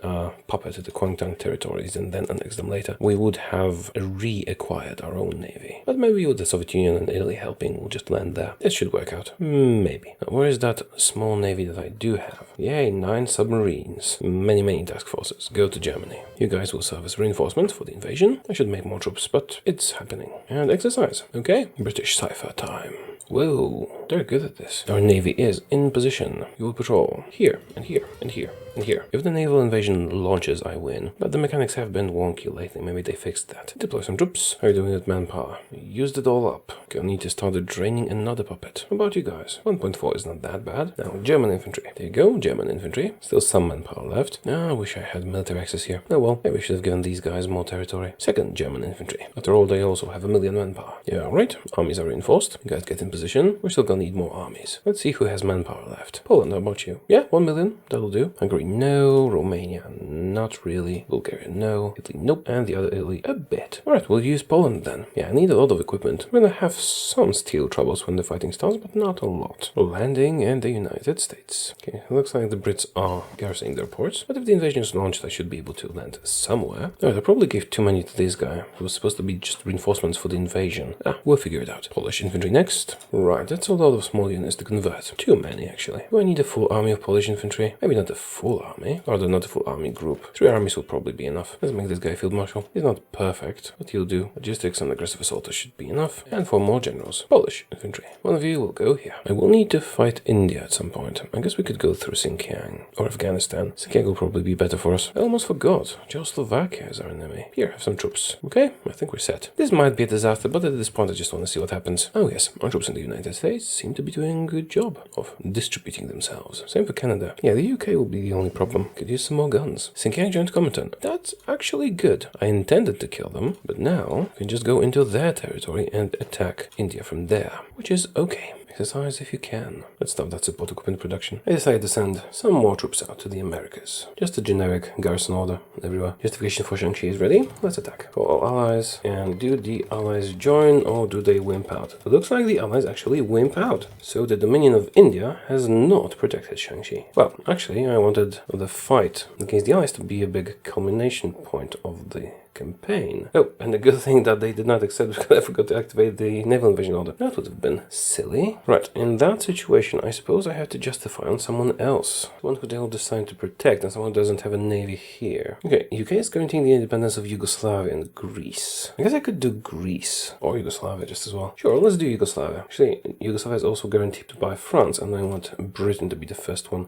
puppet the Kwangtung territories and then annex them later. We would have reacquired our own navy. But maybe with the Soviet Union and Italy helping, we'll just land there. It should work out. Maybe. Now, where is that small navy that I do have? Yay, 9 submarines. Many task forces. Go to Germany. You guys will serve as reinforcement for the invasion. I should make more troops, but it's happening. And exercise. Okay? British cipher time. Whoa, they're good at this. Our navy is in position. You will patrol here and here and here and here. If the naval invasion launches, I win. But the mechanics have been wonky lately. Maybe they fixed that. Deploy some troops. How are you doing with manpower? Used it all up. Gonna need to start draining another puppet. How about you guys? 1.4 is not that bad. Now, German infantry. There you go, German infantry. Still some manpower left. I wish I had military access here. Oh well, maybe we should have given these guys more territory. Second German infantry. After all, they also have 1 million manpower. Yeah, right. Armies are reinforced. You guys get in position. We're still gonna need more armies. Let's see who has manpower left. Poland, how about you? Yeah, 1 million. That'll do. Hungary, no. Romania, not really. Bulgaria, no. Italy, nope. And the other Italy, a bit. Alright, we'll use Poland then. Yeah, I need a lot of equipment. We're gonna have some steel troubles when the fighting starts, but not a lot. Landing in the United States. Okay, looks like the Brits are garrisoning their ports, but if the invasion is launched, I should be able to land somewhere. Alright, I probably gave too many to this guy. It was supposed to be just reinforcements for the invasion. We'll figure it out. Polish infantry next. Right, that's a lot of small units to convert. Too many, actually. Do I need a full army of Polish infantry? Maybe not a full army, or not a full army group. 3 armies will probably be enough. Let's make this guy field marshal. He's not perfect, but he'll do. Logistics and aggressive assault should be enough. And 4 more generals. Polish infantry. One of you will go here. I will need to fight India at some point. I guess we could go through Xinjiang or Afghanistan. Xinjiang will probably be better for us. I almost forgot. Czechoslovakia is our enemy. Here, have some troops. Okay, I think we're set. This might be a disaster, but at this point I just want to see what happens. Oh yes, our troops in the United States seem to be doing a good job of distributing themselves. Same for Canada. Yeah, the UK will be the only problem. Could use some more guns. Xinjiang Joint Commandant. That's actually good. I intended to kill them, but now we can just go into their territory and attack India from there, which is okay. Exercise if you can. Let's stop that support equipment production. I decided to send some more troops out to the Americas. Just a generic garrison order everywhere. Justification for Shaanxi is ready. Let's attack. For all allies. And do the allies join or do they wimp out? It looks like the allies actually wimp out. So the Dominion of India has not protected Shaanxi. Well, actually I wanted the fight against the allies to be a big culmination point of the campaign. Oh, and the good thing that they did not accept because I forgot to activate the naval invasion order. That would have been silly. Right, in that situation, I suppose I have to justify on someone else. One who they'll decide to protect and someone who doesn't have a navy here. Okay, UK is guaranteeing the independence of Yugoslavia and Greece. I guess I could do Greece or Yugoslavia just as well. Sure, let's do Yugoslavia. Actually, Yugoslavia is also guaranteed to buy France and I want Britain to be the first one.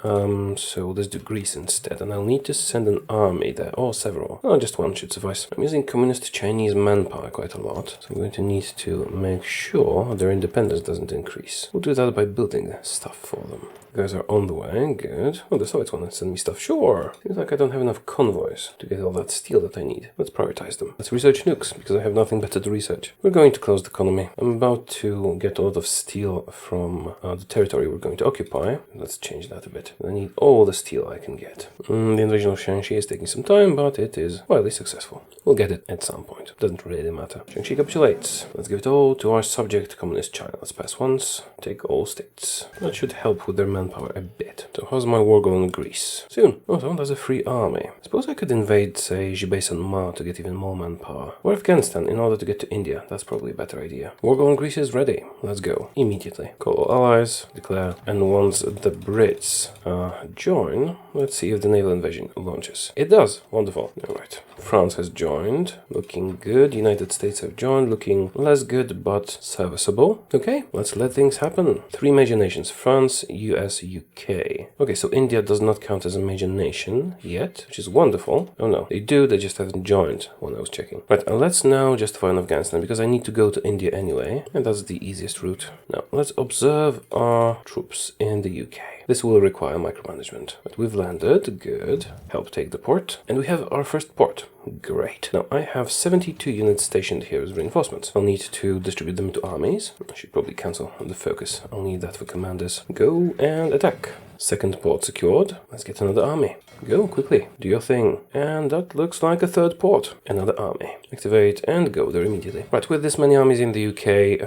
So let's do Greece instead and I'll need to send an army there or several. Oh, just one should suffice. I'm using communist Chinese manpower quite a lot, so I'm going to need to make sure their independence doesn't increase. We'll do that by building stuff for them. You guys are on the way, good. Oh, the Soviets want to send me stuff, sure. Seems like I don't have enough convoys to get all that steel that I need. Let's prioritize them. Let's research nukes, because I have nothing better to research. We're going to close the economy. I'm about to get a lot of steel from the territory we're going to occupy. Let's change that a bit. I need all the steel I can get. The invasion of Shaanxi is taking some time, but it is wildly successful. We'll get it at some point. Doesn't really matter. Shaanxi capitulates. Let's give it all to our subject, Communist China. Let's pass once. Take all states. That should help with their manpower a bit. So how's my war going in Greece? Soon. Oh, someone has a free army. Suppose I could invade, say, Jibay-Sanma to get even more manpower. Or Afghanistan in order to get to India. That's probably a better idea. War going in Greece is ready. Let's go. Immediately. Call all allies. Declare. And once the Brits join, let's see if the naval invasion launches. It does. Wonderful. Alright. France has joined. Looking good. United States have joined. Looking less good, but serviceable. Okay, let's let things happen. 3 major nations. France, US, UK. Okay, so India does not count as a major nation yet, which is wonderful. Oh no, they do, they just haven't joined when I was checking. Right, let's now justify in Afghanistan, because I need to go to India anyway, and that's the easiest route. Now, let's observe our troops in the UK. This will require micromanagement. But we've landed, good. Help take the port. And we have our first port. Great. Now, I have 72 units stationed here as reinforcements. I'll need to distribute them to armies. I should probably cancel the focus. I'll need that for commanders. Go and attack. Second port secured. Let's get another army. Go quickly. Do your thing. And that looks like a third port. Another army. Activate and go there immediately. Right, with this many armies in the UK,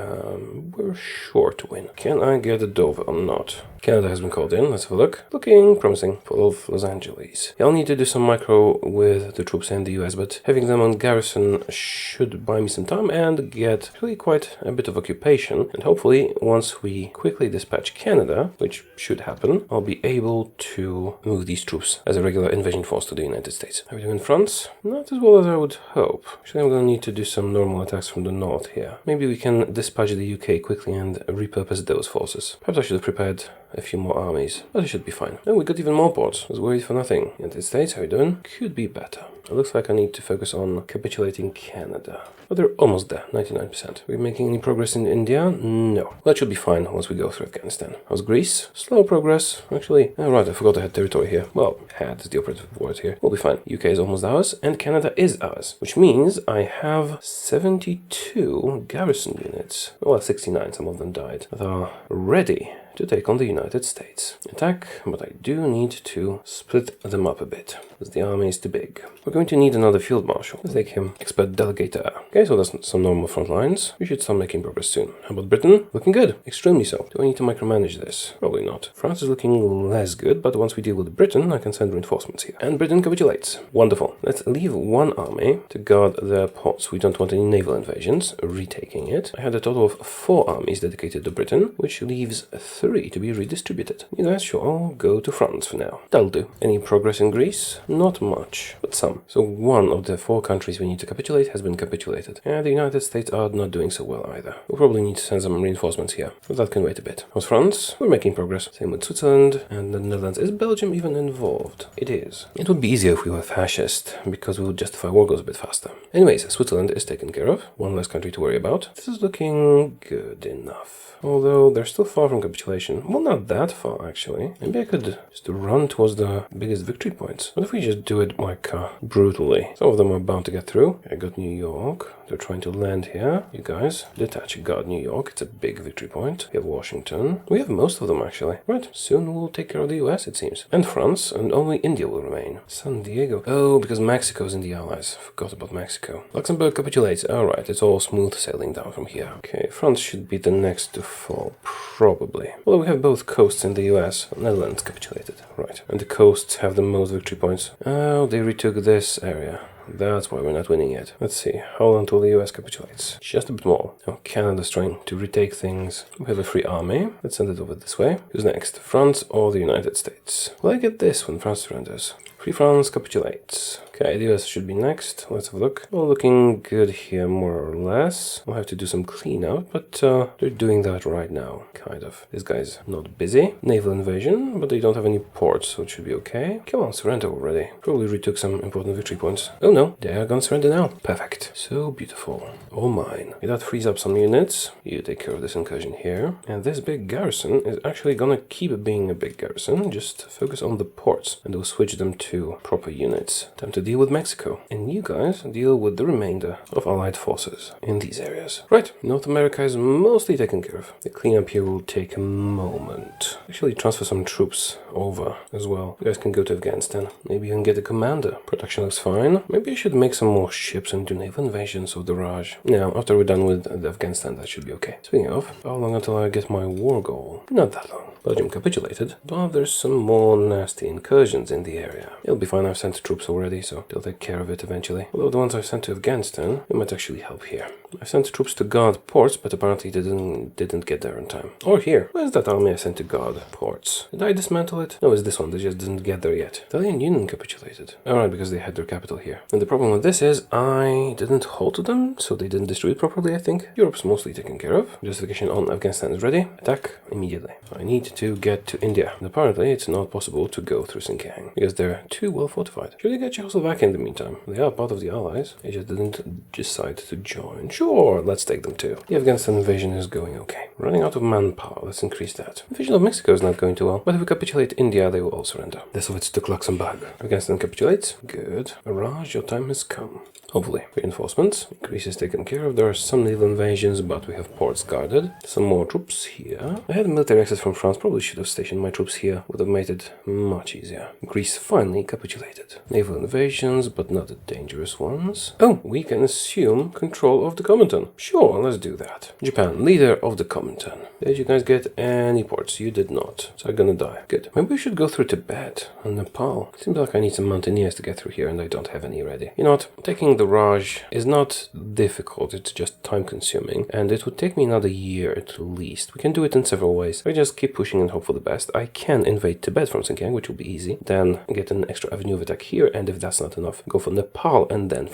we're sure to win. Can I get a Dover or not? Canada has been called in. Let's have a look. Looking promising. Full of Los Angeles. Yeah, I'll need to do some micro with the troops in the US, but having them on garrison should buy me some time and get really quite a bit of occupation. And hopefully, once we quickly dispatch Canada, which should happen, I'll I'll be able to move these troops as a regular invasion force to the United States. How are we doing in France? Not as well as I would hope. Actually, I'm going to need to do some normal attacks from the north here. Maybe we can dispatch the UK quickly and repurpose those forces. Perhaps I should have prepared a few more armies, but it should be fine. Oh, we got even more ports. I was worried for nothing. United States, how are you doing? Could be better. It looks like I need to focus on capitulating Canada. But they're almost there, 99%. Are we making any progress in India? No. Well, that should be fine once we go through Afghanistan. How's Greece? Slow progress, actually. Oh, right, I forgot I had territory here. Well, had is the operative word here. We'll be fine. UK is almost ours, and Canada is ours. Which means I have 72 garrison units. Well, 69, some of them died. That are ready to take on the United States. Attack, but I do need to split them up a bit, because the army is too big. We're going to need another field marshal. Let's take him expert delegator. Okay, so that's some normal front lines. We should start making progress soon. How about Britain? Looking good. Extremely so. Do I need to micromanage this? Probably not. France is looking less good, but once we deal with Britain, I can send reinforcements here. And Britain capitulates. Wonderful. Let's leave one army to guard their ports. We don't want any naval invasions. Retaking it. I had a total of 4 armies dedicated to Britain, which leaves 3 to be redistributed. You guys should all go to France for now. That'll do. Any progress in Greece? Not much, but some. So one of the 4 countries we need to capitulate has been capitulated. And the United States are not doing so well either. We'll probably need to send some reinforcements here, but that can wait a bit. How's France? We're making progress. Same with Switzerland and the Netherlands. Is Belgium even involved? It is. It would be easier if we were fascist, because we would justify war goals a bit faster. Anyways, Switzerland is taken care of. One less country to worry about. This is looking good enough. Although they're still far from capitulation. Well, not that far, actually. Maybe I could just run towards the biggest victory points. What if we just do it, like, brutally? Some of them are bound to get through. I got New York. They're trying to land here. You guys, detach, guard New York. It's a big victory point. We have Washington. We have most of them, actually. Right, soon we'll take care of the US, it seems. And France, and only India will remain. San Diego. Oh, because Mexico's in the Allies. Forgot about Mexico. Luxembourg capitulates. Alright, it's all smooth sailing down from here. Okay, France should be the next to fall, probably. Although we have both coasts in the US. Netherlands capitulated. Right, and the coasts have the most victory points. Oh, they retook this area. That's why we're not winning yet. Let's see, how long until the US capitulates? Just a bit more. Oh, Canada's trying to retake things. We have a free army. Let's send it over this way. Who's next? France or the United States? Will I get this when France surrenders? Free France capitulates. Okay, the US should be next. Let's have a look. Well, looking good here, more or less. We'll have to do some clean out, but they're doing that right now, kind of. This guy's not busy. Naval invasion, but they don't have any ports, so it should be okay. Come on, surrender already. Probably retook some important victory points. Oh no, they are gonna surrender now. Perfect. So beautiful. All mine. Okay, that frees up some units. You take care of this incursion here. And this big garrison is actually gonna keep being a big garrison. Just focus on the ports, and we'll switch them to proper units. Time to deal with Mexico. And you guys deal with the remainder of Allied forces in these areas. Right, North America is mostly taken care of. The cleanup here will take a moment. Actually transfer some troops over as well. You guys can go to Afghanistan. Maybe you can get a commander. Production looks fine. Maybe I should make some more ships and do naval invasions of the Raj. Now, after we're done with Afghanistan, that should be okay. Speaking of, how long until I get my war goal? Not that long. Belgium capitulated, but there's some more nasty incursions in the area. It'll be fine, I've sent troops already, so they'll take care of it eventually. Although the ones I've sent to Afghanistan, they might actually help here. I sent troops to guard ports, but apparently they didn't get there in time. Or here. Where's that army I sent to guard ports? Did I dismantle it? No, it's this one, they just didn't get there yet. Italian Union capitulated. Alright, because they had their capital here. And the problem with this is, I didn't halt them, so they didn't distribute properly, I think. Europe's mostly taken care of. Justification on Afghanistan is ready. Attack immediately. I need to get to India. And apparently it's not possible to go through Sinkiang, because they're too well fortified. Should we get Czechoslovakia in the meantime? They are part of the Allies. They just didn't decide to join. Sure, let's take them too. The Afghanistan invasion is going okay. Running out of manpower, let's increase that. Invasion of Mexico is not going too well, but if we capitulate India, they will all surrender. The Soviets took Luxembourg. Afghanistan capitulates. Good. Raj, your time has come. Hopefully. Reinforcements. Greece is taken care of. There are some naval invasions, but we have ports guarded. Some more troops here. I had military access from France. Probably should have stationed my troops here. Would have made it much easier. Greece finally capitulated. Naval invasions, but not the dangerous ones. Oh, we can assume control of the Comintern. Sure, let's do that. Japan, leader of the Comintern. Did you guys get any ports? You did not. So I'm gonna die. Good. Maybe we should go through Tibet and Nepal. Seems like I need some mountaineers to get through here, and I don't have any ready. You know what? Taking the Raj is not difficult. It's just time consuming, and it would take me another year at least. We can do it in several ways. I just keep pushing and hope for the best. I can invade Tibet from Xinjiang, which will be easy. Then get an extra avenue of attack here, and if that's not enough, go for Nepal and then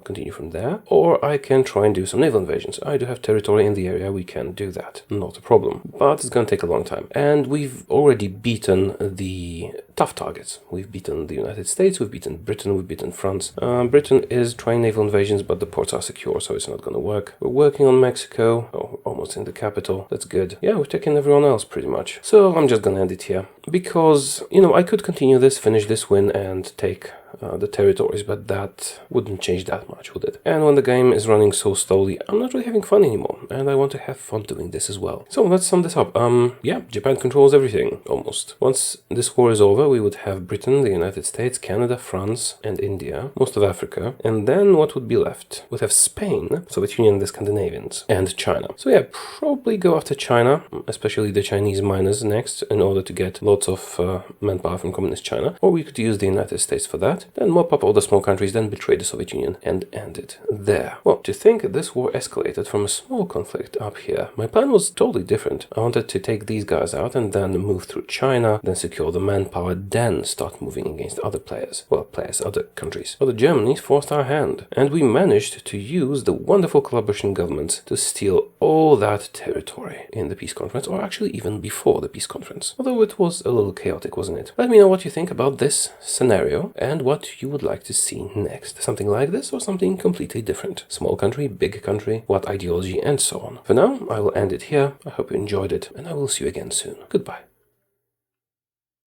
continue from there. Or I can try and do some naval invasions. I do have territory in the area. We can do that. Not a problem. But it's gonna take a long time. And we've already beaten the tough targets. We've beaten the United States, we've beaten Britain, we've beaten France. Britain is trying naval invasions, but the ports are secure, so it's not gonna work. We're working on Mexico. Oh, almost in the capital. That's good. Yeah, we've taken everyone else pretty much. So I'm just gonna end it here. Because, you know, I could continue this, finish this win, and take the territories, but that wouldn't change that much, would it? And when the game is running so slowly, I'm not really having fun anymore, and I want to have fun doing this as well. So let's sum this up. Yeah, Japan controls everything, almost. Once this war is over, we would have Britain, the United States, Canada, France, and India, most of Africa, and then what would be left? We'd have Spain, Soviet Union, the Scandinavians, and China. So yeah, probably go after China, especially the Chinese miners next, in order to get lots of manpower from Communist China, or we could use the United States for that. Then mop up all the small countries, then betray the Soviet Union, and end it there. Well, to think this war escalated from a small conflict up here, my plan was totally different. I wanted to take these guys out and then move through China, then secure the manpower, then start moving against other players. Well, other countries. But the Germans forced our hand, and we managed to use the wonderful collaboration governments to steal all that territory in the peace conference, or actually even before the peace conference. Although it was a little chaotic, wasn't it? Let me know what you think about this scenario, and what you would like to see next. Something like this or something completely different. Small country, big country, what ideology, and so on. For now, I will end it here. I hope you enjoyed it, and I will see you again soon. Goodbye.